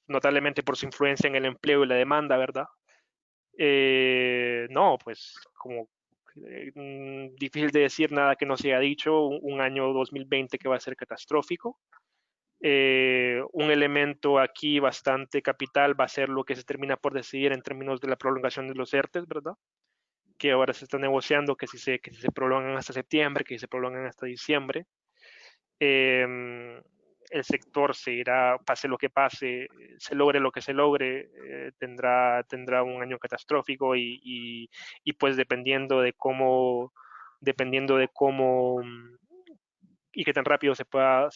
Notablemente por su influencia en el empleo y la demanda, ¿verdad? No, pues como difícil de decir nada que no se haya dicho, un año 2020 que va a ser catastrófico. Un elemento aquí bastante capital va a ser lo que se termina por decidir en términos de la prolongación de los ERTES, ¿verdad? Que ahora se está negociando que si se prolongan hasta septiembre, que si se prolongan hasta diciembre. el sector se irá, pase lo que pase, se logre lo que se logre, tendrá un año catastrófico y pues dependiendo de cómo y qué tan rápido se pueda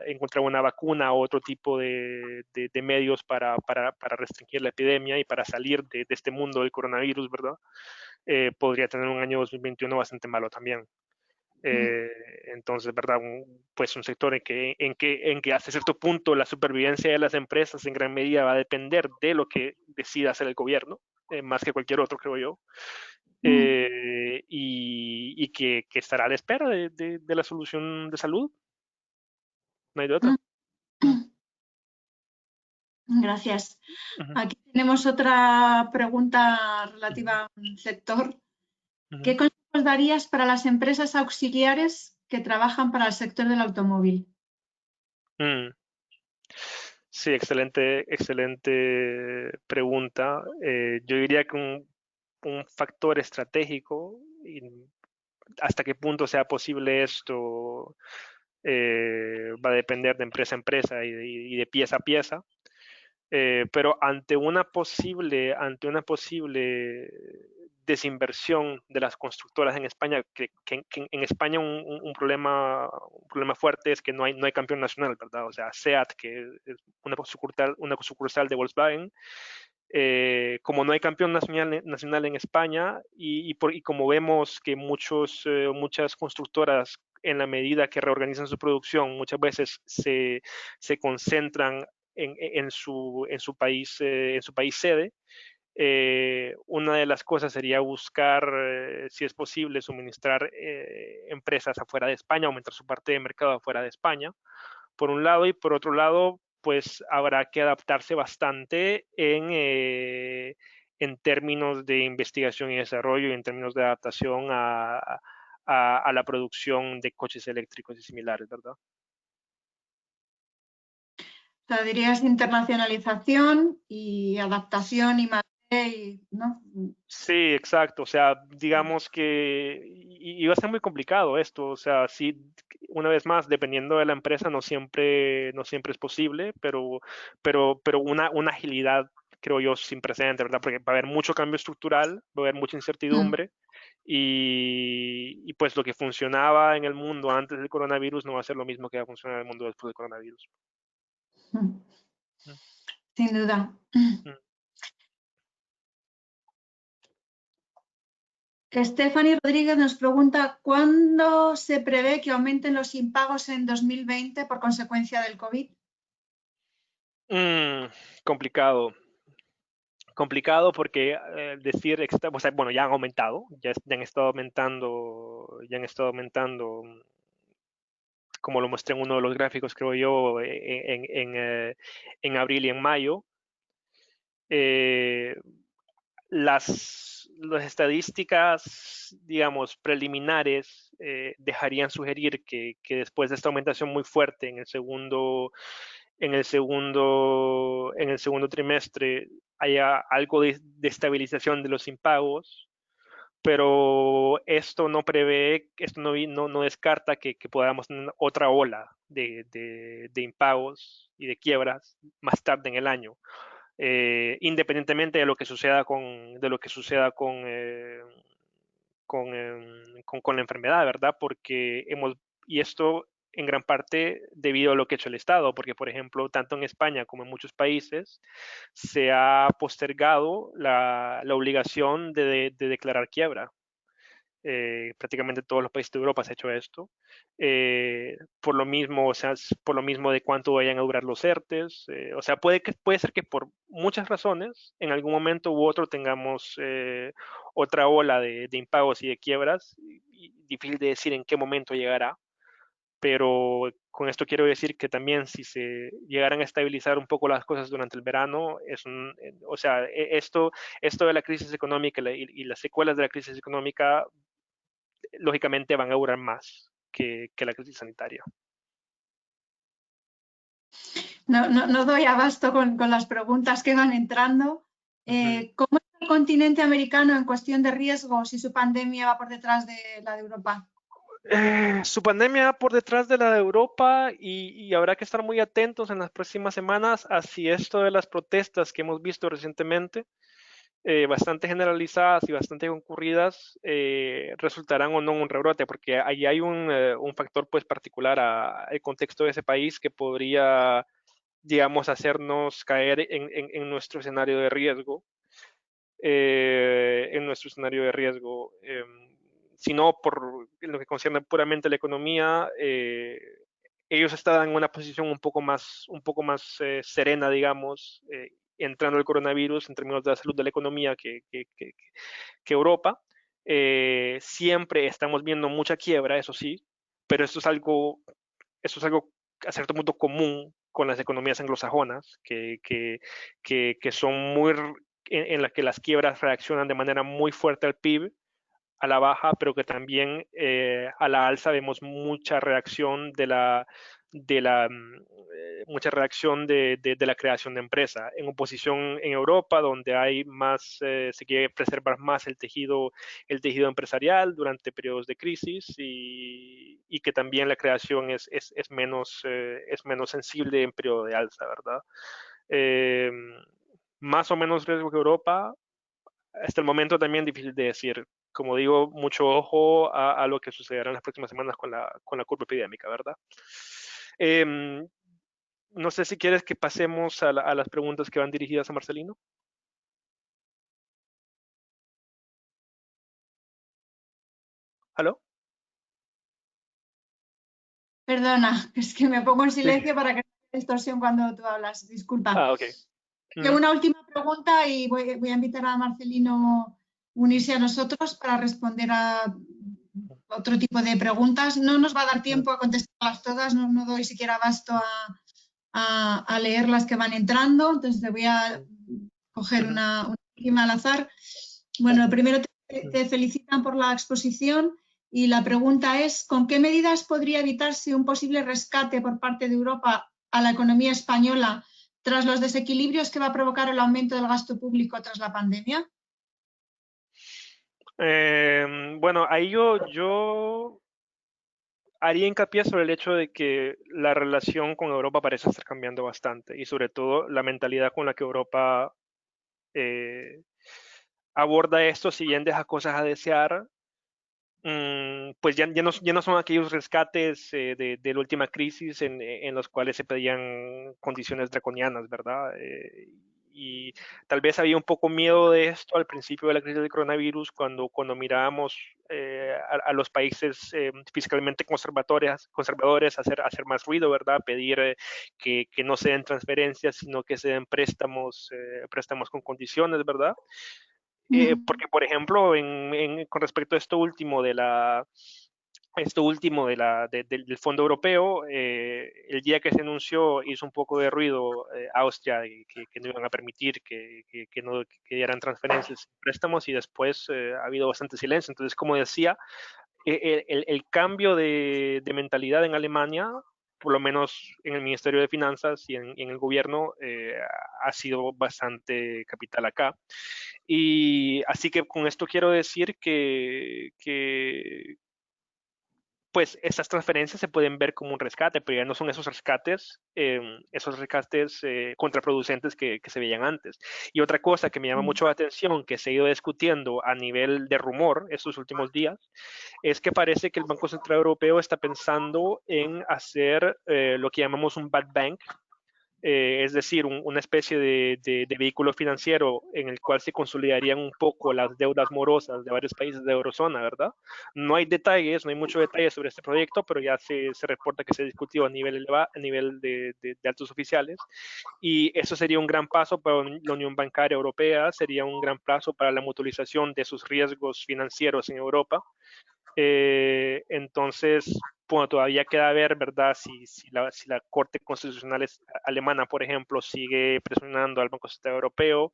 encontrar una vacuna o otro tipo de medios para restringir la epidemia y para salir de este mundo del coronavirus, ¿verdad? Podría tener un año 2021 bastante malo también. Entonces, ¿verdad? Pues un sector en que hasta cierto punto la supervivencia de las empresas en gran medida va a depender de lo que decida hacer el gobierno, más que cualquier otro, creo yo. Y que estará a la espera de la solución de salud. No hay de otra. Gracias. Aquí tenemos otra pregunta relativa a un sector. ¿Qué consejos darías para las empresas auxiliares que trabajan para el sector del automóvil? Sí, excelente pregunta. Yo diría que un factor estratégico, y hasta qué punto sea posible esto, va a depender de empresa a empresa y de pieza a pieza. Pero ante una posible desinversión de las constructoras en España, que en España un problema fuerte es que no hay campeón nacional, ¿verdad? O sea, SEAT, que es una sucursal de Volkswagen, como no hay campeón nacional en España y como vemos que muchas constructoras, en la medida que reorganizan su producción, muchas veces se concentran en su país sede. Una de las cosas sería buscar, si es posible, suministrar empresas afuera de España, aumentar su parte de mercado afuera de España, por un lado, y por otro lado, pues habrá que adaptarse bastante en términos de investigación y desarrollo y en términos de adaptación a la producción de coches eléctricos y similares, ¿verdad? O sea, dirías internacionalización y adaptación y ¿no? Sí, exacto. O sea, digamos que y va a ser muy complicado esto. O sea, sí, una vez más, dependiendo de la empresa, no siempre es posible, pero una agilidad, creo yo, sin precedentes, ¿verdad? Porque va a haber mucho cambio estructural, va a haber mucha incertidumbre y pues lo que funcionaba en el mundo antes del coronavirus no va a ser lo mismo que va a funcionar en el mundo después del coronavirus. Sin duda. Stephanie Rodríguez nos pregunta ¿cuándo se prevé que aumenten los impagos en 2020 por consecuencia del COVID? Complicado porque decir, o sea, bueno, ya han aumentado, ya han estado aumentando, como lo mostré en uno de los gráficos, creo yo, en abril y en mayo. Las estadísticas, digamos, preliminares dejarían sugerir que después de esta aumentación muy fuerte en el segundo trimestre haya algo de estabilización de los impagos, pero esto no descarta que podamos tener otra ola de impagos y de quiebras más tarde en el año. Independientemente de lo que suceda con la enfermedad, ¿verdad? Y esto en gran parte debido a lo que ha hecho el Estado, porque por ejemplo, tanto en España como en muchos países se ha postergado la obligación de declarar quiebra. Prácticamente todos los países de Europa se ha hecho esto. Por lo mismo, o sea, por lo mismo de cuánto vayan a durar los ERTES. O sea, puede ser que por muchas razones, en algún momento u otro tengamos otra ola de impagos y de quiebras. Y difícil de decir en qué momento llegará. Pero con esto quiero decir que también si se llegaran a estabilizar un poco las cosas durante el verano, o sea, esto de la crisis económica y las secuelas de la crisis económica lógicamente van a durar más que la crisis sanitaria. No doy abasto con las preguntas que van entrando. ¿Cómo está el continente americano en cuestión de riesgos si su pandemia va por detrás de la de Europa? Su pandemia por detrás de la de Europa y habrá que estar muy atentos en las próximas semanas a si esto de las protestas que hemos visto recientemente, bastante generalizadas y bastante concurridas, resultarán o no un rebrote, porque ahí hay un factor pues particular al contexto de ese país que podría, digamos, hacernos caer en nuestro escenario de riesgo. Sino por lo que concierne puramente a la economía, ellos estaban en una posición un poco más serena, digamos, entrando el coronavirus en términos de la salud de la economía que Europa. Siempre estamos viendo mucha quiebra, eso sí, pero esto es algo a cierto punto común con las economías anglosajonas, que son muy en la que las quiebras reaccionan de manera muy fuerte al PIB, a la baja, pero que también a la alza vemos mucha reacción mucha reacción de la creación de empresa, en oposición en Europa, donde hay más, se quiere preservar más el tejido empresarial durante periodos de crisis y que también la creación es menos sensible en periodo de alza, ¿verdad? Eh, Más o menos riesgo que Europa, hasta el momento también difícil de decir. Como digo, mucho ojo a lo que sucederá en las próximas semanas con la curva epidémica, ¿verdad? Eh, no sé si quieres que pasemos a las preguntas que van dirigidas a Marcelino. ¿Aló? Perdona, es que me pongo en Sí. silencio para que no haya distorsión cuando tú hablas. Disculpa. Ah, ok. Una última pregunta y voy a invitar a Marcelino a unirse a nosotros para responder a otro tipo de preguntas. No nos va a dar tiempo a contestarlas todas, no doy siquiera abasto a leer las que van entrando, entonces te voy a coger una última al azar. Bueno, primero te felicitan por la exposición y la pregunta es, ¿con qué medidas podría evitarse un posible rescate por parte de Europa a la economía española tras los desequilibrios que va a provocar el aumento del gasto público tras la pandemia? Bueno, ahí yo haría hincapié sobre el hecho de que la relación con Europa parece estar cambiando bastante y sobre todo la mentalidad con la que Europa eh, aborda esto, si bien deja cosas a desear, pues ya no son aquellos rescates de la última crisis en los cuales se pedían condiciones draconianas, ¿verdad? Y tal vez había un poco miedo de esto al principio de la crisis del coronavirus, cuando mirábamos a los países fiscalmente conservadores hacer más ruido, ¿verdad? Pedir que no se den transferencias, sino que se den préstamos con condiciones, ¿verdad? Porque, por ejemplo, con respecto a del Fondo Europeo, el día que se anunció hizo un poco de ruido Austria, que no iban a permitir que no que dieran transferencias y préstamos, y después ha habido bastante silencio. Entonces, como decía, el cambio de mentalidad en Alemania, por lo menos en el Ministerio de Finanzas y en el gobierno, ha sido bastante capital acá. Y así que con esto quiero decir que pues esas transferencias se pueden ver como un rescate, pero ya no son esos rescates contraproducentes que se veían antes. Y otra cosa que me llama mucho la atención, que se ha ido discutiendo a nivel de rumor estos últimos días, es que parece que el Banco Central Europeo está pensando en hacer lo que llamamos un bad bank, es decir, una especie de vehículo financiero en el cual se consolidarían un poco las deudas morosas de varios países de eurozona, ¿verdad? No hay detalles, no hay mucho detalle sobre este proyecto, pero ya se reporta que se discutió a nivel de altos oficiales, y eso sería un gran paso para la Unión Bancaria Europea, sería un gran paso para la mutualización de sus riesgos financieros en Europa. Entonces, bueno, todavía queda ver, ¿verdad? Si la Corte Constitucional alemana, por ejemplo, sigue presionando al Banco Central Europeo.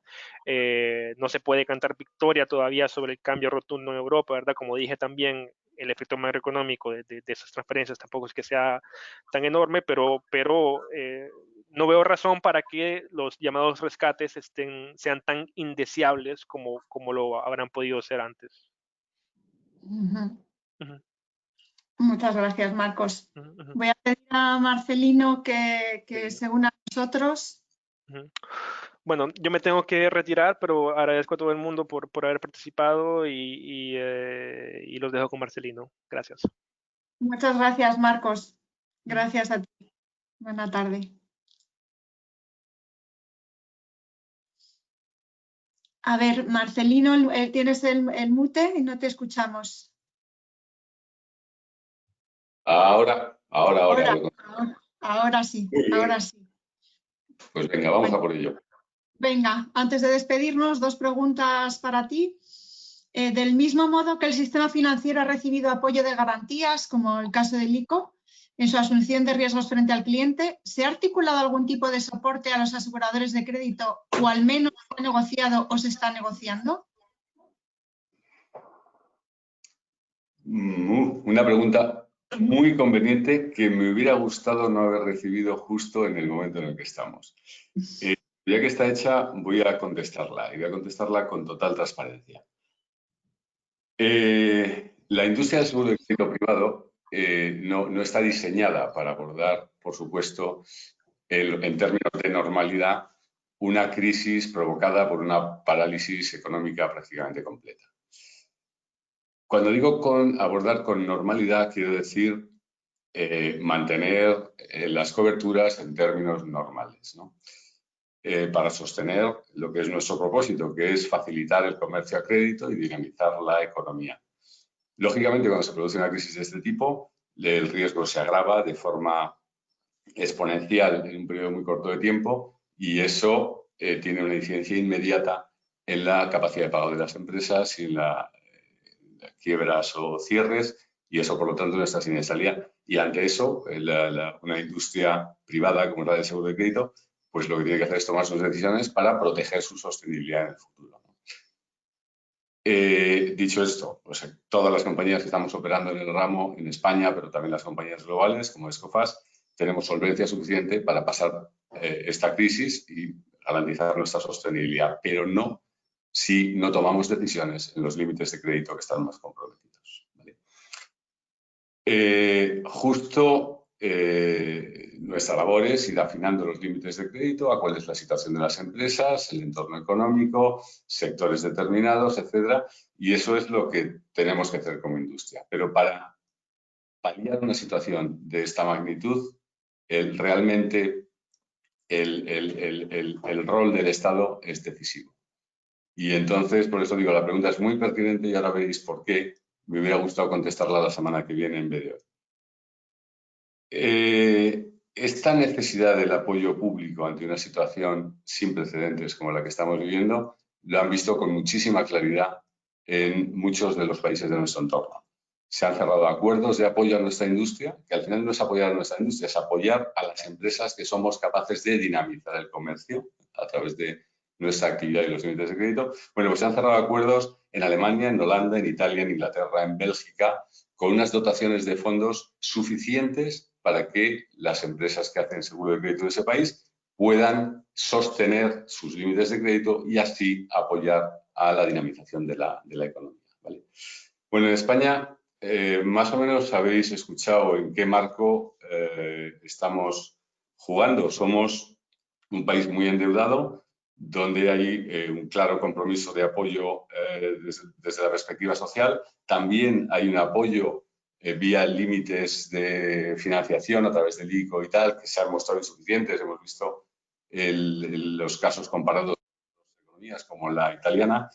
No se puede cantar victoria todavía sobre el cambio rotundo en Europa, ¿verdad? Como dije también, el efecto macroeconómico de esas transferencias tampoco es que sea tan enorme, pero no veo razón para que los llamados rescates sean tan indeseables como lo habrán podido ser antes. Uh-huh. Uh-huh. Muchas gracias, Marcos. Voy a pedir a Marcelino que se una a nosotros. Bueno, yo me tengo que retirar, pero agradezco a todo el mundo por haber participado y los dejo con Marcelino. Gracias. Muchas gracias, Marcos. Gracias a ti. Buena tarde. A ver, Marcelino, tienes el mute y no te escuchamos. Ahora sí, ahora sí. Pues venga, vamos a por ello. Venga, antes de despedirnos, 2 preguntas para ti. Del mismo modo que el sistema financiero ha recibido apoyo de garantías, como el caso del ICO, en su asunción de riesgos frente al cliente, ¿se ha articulado algún tipo de soporte a los aseguradores de crédito o al menos fue negociado o se está negociando? Una pregunta muy conveniente que me hubiera gustado no haber recibido justo en el momento en el que estamos. Ya que está hecha, voy a contestarla y voy a contestarla con total transparencia. La industria del seguro de crédito privado no está diseñada para abordar, por supuesto, en términos de normalidad, una crisis provocada por una parálisis económica prácticamente completa. Cuando digo abordar con normalidad, quiero decir mantener las coberturas en términos normales, ¿no? Para sostener lo que es nuestro propósito, que es facilitar el comercio a crédito y dinamizar la economía. Lógicamente, cuando se produce una crisis de este tipo, el riesgo se agrava de forma exponencial en un periodo muy corto de tiempo y eso tiene una incidencia inmediata en la capacidad de pago de las empresas y en las quiebras o cierres, y eso, por lo tanto, no está sin salida. Y ante eso, una industria privada como la del seguro de crédito, pues lo que tiene que hacer es tomar sus decisiones para proteger su sostenibilidad en el futuro. Dicho esto, pues todas las compañías que estamos operando en el ramo en España, pero también las compañías globales como Escofas, tenemos solvencia suficiente para pasar esta crisis y garantizar nuestra sostenibilidad, pero no si no tomamos decisiones en los límites de crédito que están más comprometidos. ¿Vale? Nuestra labor es ir afinando los límites de crédito a cuál es la situación de las empresas, el entorno económico, sectores determinados, etcétera, y eso es lo que tenemos que hacer como industria. Pero para paliar una situación de esta magnitud, realmente el rol del Estado es decisivo. Y entonces, por eso digo, la pregunta es muy pertinente y ahora veréis por qué me hubiera gustado contestarla la semana que viene en vez de hoy. Esta necesidad del apoyo público ante una situación sin precedentes como la que estamos viviendo, lo han visto con muchísima claridad en muchos de los países de nuestro entorno. Se han cerrado acuerdos de apoyo a nuestra industria, que al final no es apoyar a nuestra industria, es apoyar a las empresas que somos capaces de dinamizar el comercio a través de nuestra actividad y los límites de crédito. Bueno, pues se han cerrado acuerdos en Alemania, en Holanda, en Italia, en Inglaterra, en Bélgica, con unas dotaciones de fondos suficientes para que las empresas que hacen seguro de crédito de ese país puedan sostener sus límites de crédito y así apoyar a la dinamización de la economía. ¿Vale? Bueno, en España más o menos habéis escuchado en qué marco estamos jugando. Somos un país muy endeudado, donde hay un claro compromiso de apoyo desde la perspectiva social. También hay un apoyo vía límites de financiación a través del ICO y tal, que se han mostrado insuficientes. Hemos visto los casos comparados con economías como la italiana.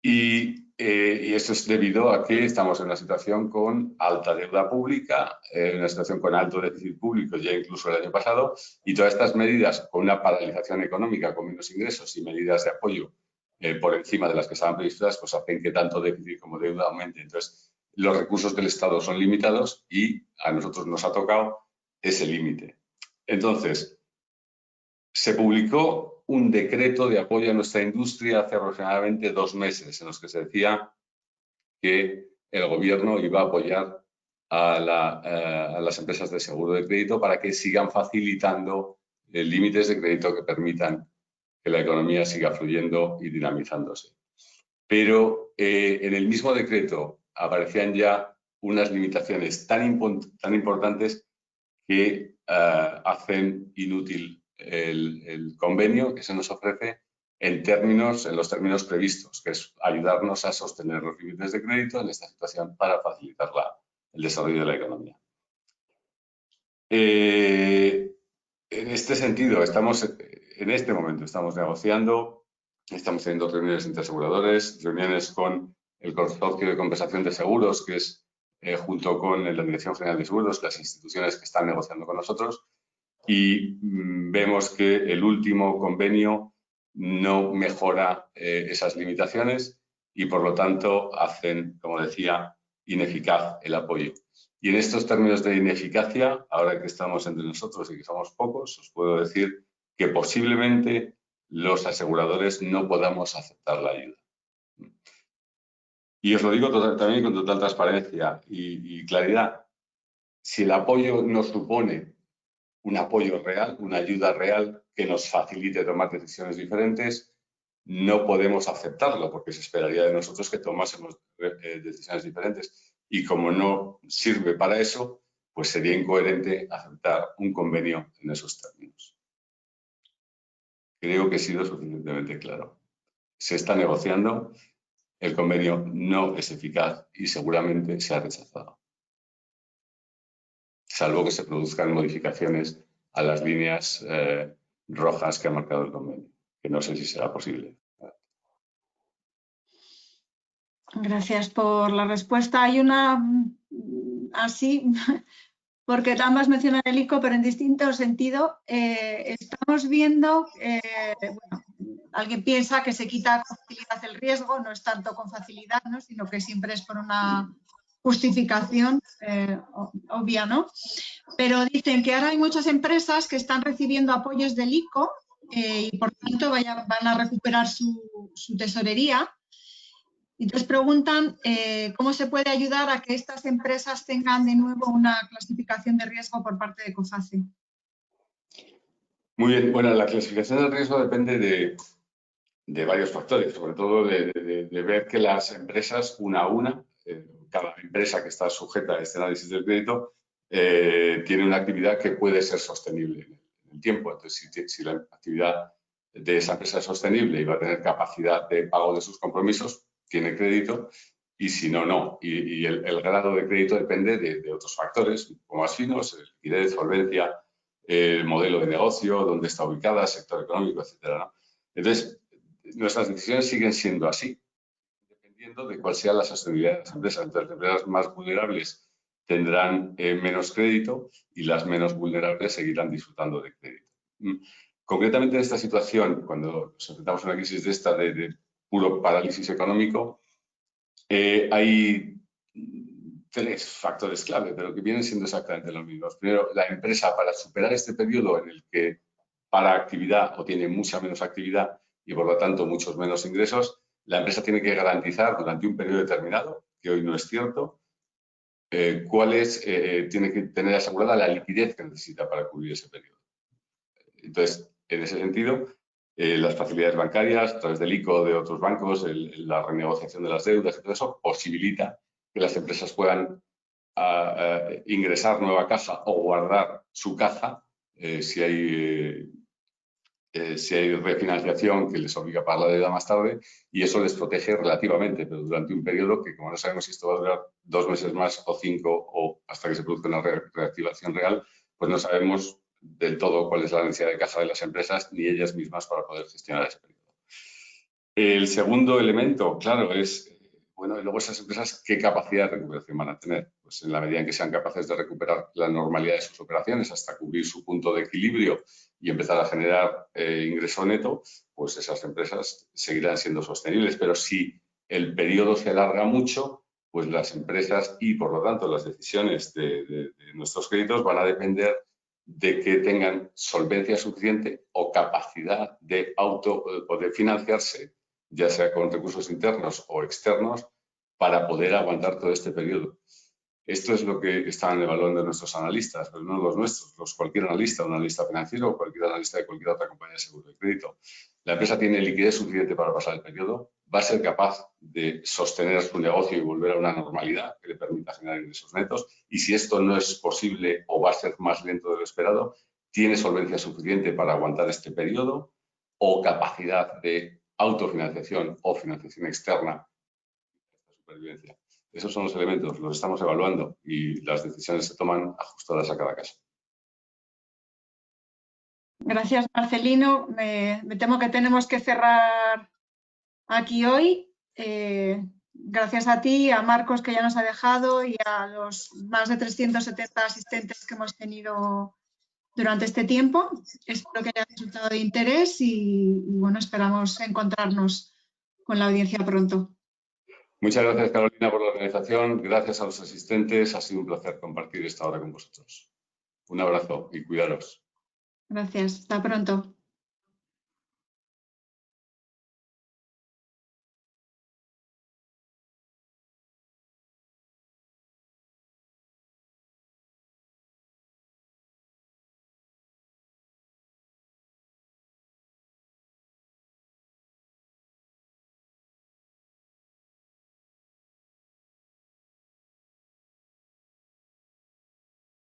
Y esto es debido a que estamos en una situación con alta deuda pública, en una situación con alto déficit público ya incluso el año pasado, y todas estas medidas con una paralización económica, con menos ingresos y medidas de apoyo por encima de las que estaban previstas, pues hacen que tanto déficit como deuda aumente. Entonces, los recursos del Estado son limitados y a nosotros nos ha tocado ese límite. Entonces, se publicó un decreto de apoyo a nuestra industria hace aproximadamente 2 meses, en los que se decía que el gobierno iba a apoyar a las empresas de seguro de crédito para que sigan facilitando límites de crédito que permitan que la economía siga fluyendo y dinamizándose. Pero en el mismo decreto aparecían ya unas limitaciones tan importantes que hacen inútil el convenio que se nos ofrece en los términos previstos, que es ayudarnos a sostener los límites de crédito en esta situación para facilitar el desarrollo de la economía. En este sentido, en este momento estamos negociando, estamos teniendo reuniones entre aseguradores, reuniones con el Consorcio de Compensación de Seguros, que es junto con la Dirección General de Seguros, las instituciones que están negociando con nosotros, y vemos que el último convenio no mejora esas limitaciones y, por lo tanto, hacen, como decía, ineficaz el apoyo. Y en estos términos de ineficacia, ahora que estamos entre nosotros y que somos pocos, os puedo decir que posiblemente los aseguradores no podamos aceptar la ayuda. Y os lo digo también con total transparencia y claridad. Si el apoyo nos supone un apoyo real, una ayuda real que nos facilite tomar decisiones diferentes, no podemos aceptarlo porque se esperaría de nosotros que tomásemos decisiones diferentes. Y como no sirve para eso, pues sería incoherente aceptar un convenio en esos términos. Creo que he sido suficientemente claro. Se está negociando, el convenio no es eficaz y seguramente se ha rechazado. Salvo que se produzcan modificaciones a las líneas rojas que ha marcado el convenio, que no sé si será posible. Gracias por la respuesta. Hay una así, porque ambas mencionan el ICO, pero en distinto sentido. Estamos viendo, bueno, alguien piensa que se quita con facilidad el riesgo, no es tanto con facilidad, ¿no? Sino que siempre es por una justificación obvia, ¿no? Pero dicen que ahora hay muchas empresas que están recibiendo apoyos del ICO y por tanto van a recuperar su tesorería. Entonces preguntan cómo se puede ayudar a que estas empresas tengan de nuevo una clasificación de riesgo por parte de COFACE. Muy bien, bueno, la clasificación de riesgo depende de varios factores, sobre todo de ver que las empresas, una a una, cada empresa que está sujeta a este análisis del crédito, tiene una actividad que puede ser sostenible en el tiempo. Entonces, si la actividad de esa empresa es sostenible y va a tener capacidad de pago de sus compromisos, tiene crédito, y si no, no. Y el grado de crédito depende de otros factores, como más finos, liquidez, solvencia, el modelo de negocio, dónde está ubicada, sector económico, etcétera, ¿no? Entonces, nuestras decisiones siguen siendo así, dependiendo de cuál sea la sostenibilidad de las empresas. Entonces, las empresas más vulnerables tendrán menos crédito y las menos vulnerables seguirán disfrutando de crédito. Concretamente en esta situación, cuando nos enfrentamos a una crisis de esta de puro parálisis económico, hay tres factores clave, pero que vienen siendo exactamente los mismos. Primero, la empresa, para superar este periodo en el que para actividad o tiene mucha menos actividad y por lo tanto muchos menos ingresos, la empresa tiene que garantizar durante un periodo determinado, que hoy no es cierto, tiene que tener asegurada la liquidez que necesita para cubrir ese periodo. Entonces, en ese sentido, las facilidades bancarias, a través del ICO de otros bancos, la renegociación de las deudas y todo eso, posibilita que las empresas puedan ingresar nueva caja o guardar su caja si hay refinanciación que les obliga a pagar la deuda más tarde, y eso les protege relativamente, pero durante un periodo que, como no sabemos si esto va a durar 2 meses más o 5 o hasta que se produzca una reactivación real, pues no sabemos del todo cuál es la necesidad de caja de las empresas ni ellas mismas para poder gestionar ese periodo. El segundo elemento, claro, es, bueno, y luego esas empresas, ¿qué capacidad de recuperación van a tener? Pues en la medida en que sean capaces de recuperar la normalidad de sus operaciones hasta cubrir su punto de equilibrio y empezar a generar ingreso neto, pues esas empresas seguirán siendo sostenibles. Pero si el periodo se alarga mucho, pues las empresas y, por lo tanto, las decisiones de nuestros créditos van a depender de que tengan solvencia suficiente o capacidad de poder financiarse, ya sea con recursos internos o externos, para poder aguantar todo este periodo. Esto es lo que están evaluando nuestros analistas, pero no los nuestros, cualquier analista, un analista financiero o cualquier analista de cualquier otra compañía de seguro de crédito. La empresa tiene liquidez suficiente para pasar el periodo, va a ser capaz de sostener su negocio y volver a una normalidad que le permita generar ingresos netos. Y si esto no es posible o va a ser más lento de lo esperado, tiene solvencia suficiente para aguantar este periodo o capacidad de autofinanciación o financiación externa. Supervivencia. Esos son los elementos, los estamos evaluando y las decisiones se toman ajustadas a cada caso. Gracias, Marcelino. Me temo que tenemos que cerrar aquí hoy. Gracias a ti, a Marcos, que ya nos ha dejado, y a los más de 370 asistentes que hemos tenido durante este tiempo. Espero que haya resultado de interés y bueno, esperamos encontrarnos con la audiencia pronto. Muchas gracias, Carolina, por la organización. Gracias a los asistentes. Ha sido un placer compartir esta hora con vosotros. Un abrazo y cuidaros. Gracias. Hasta pronto.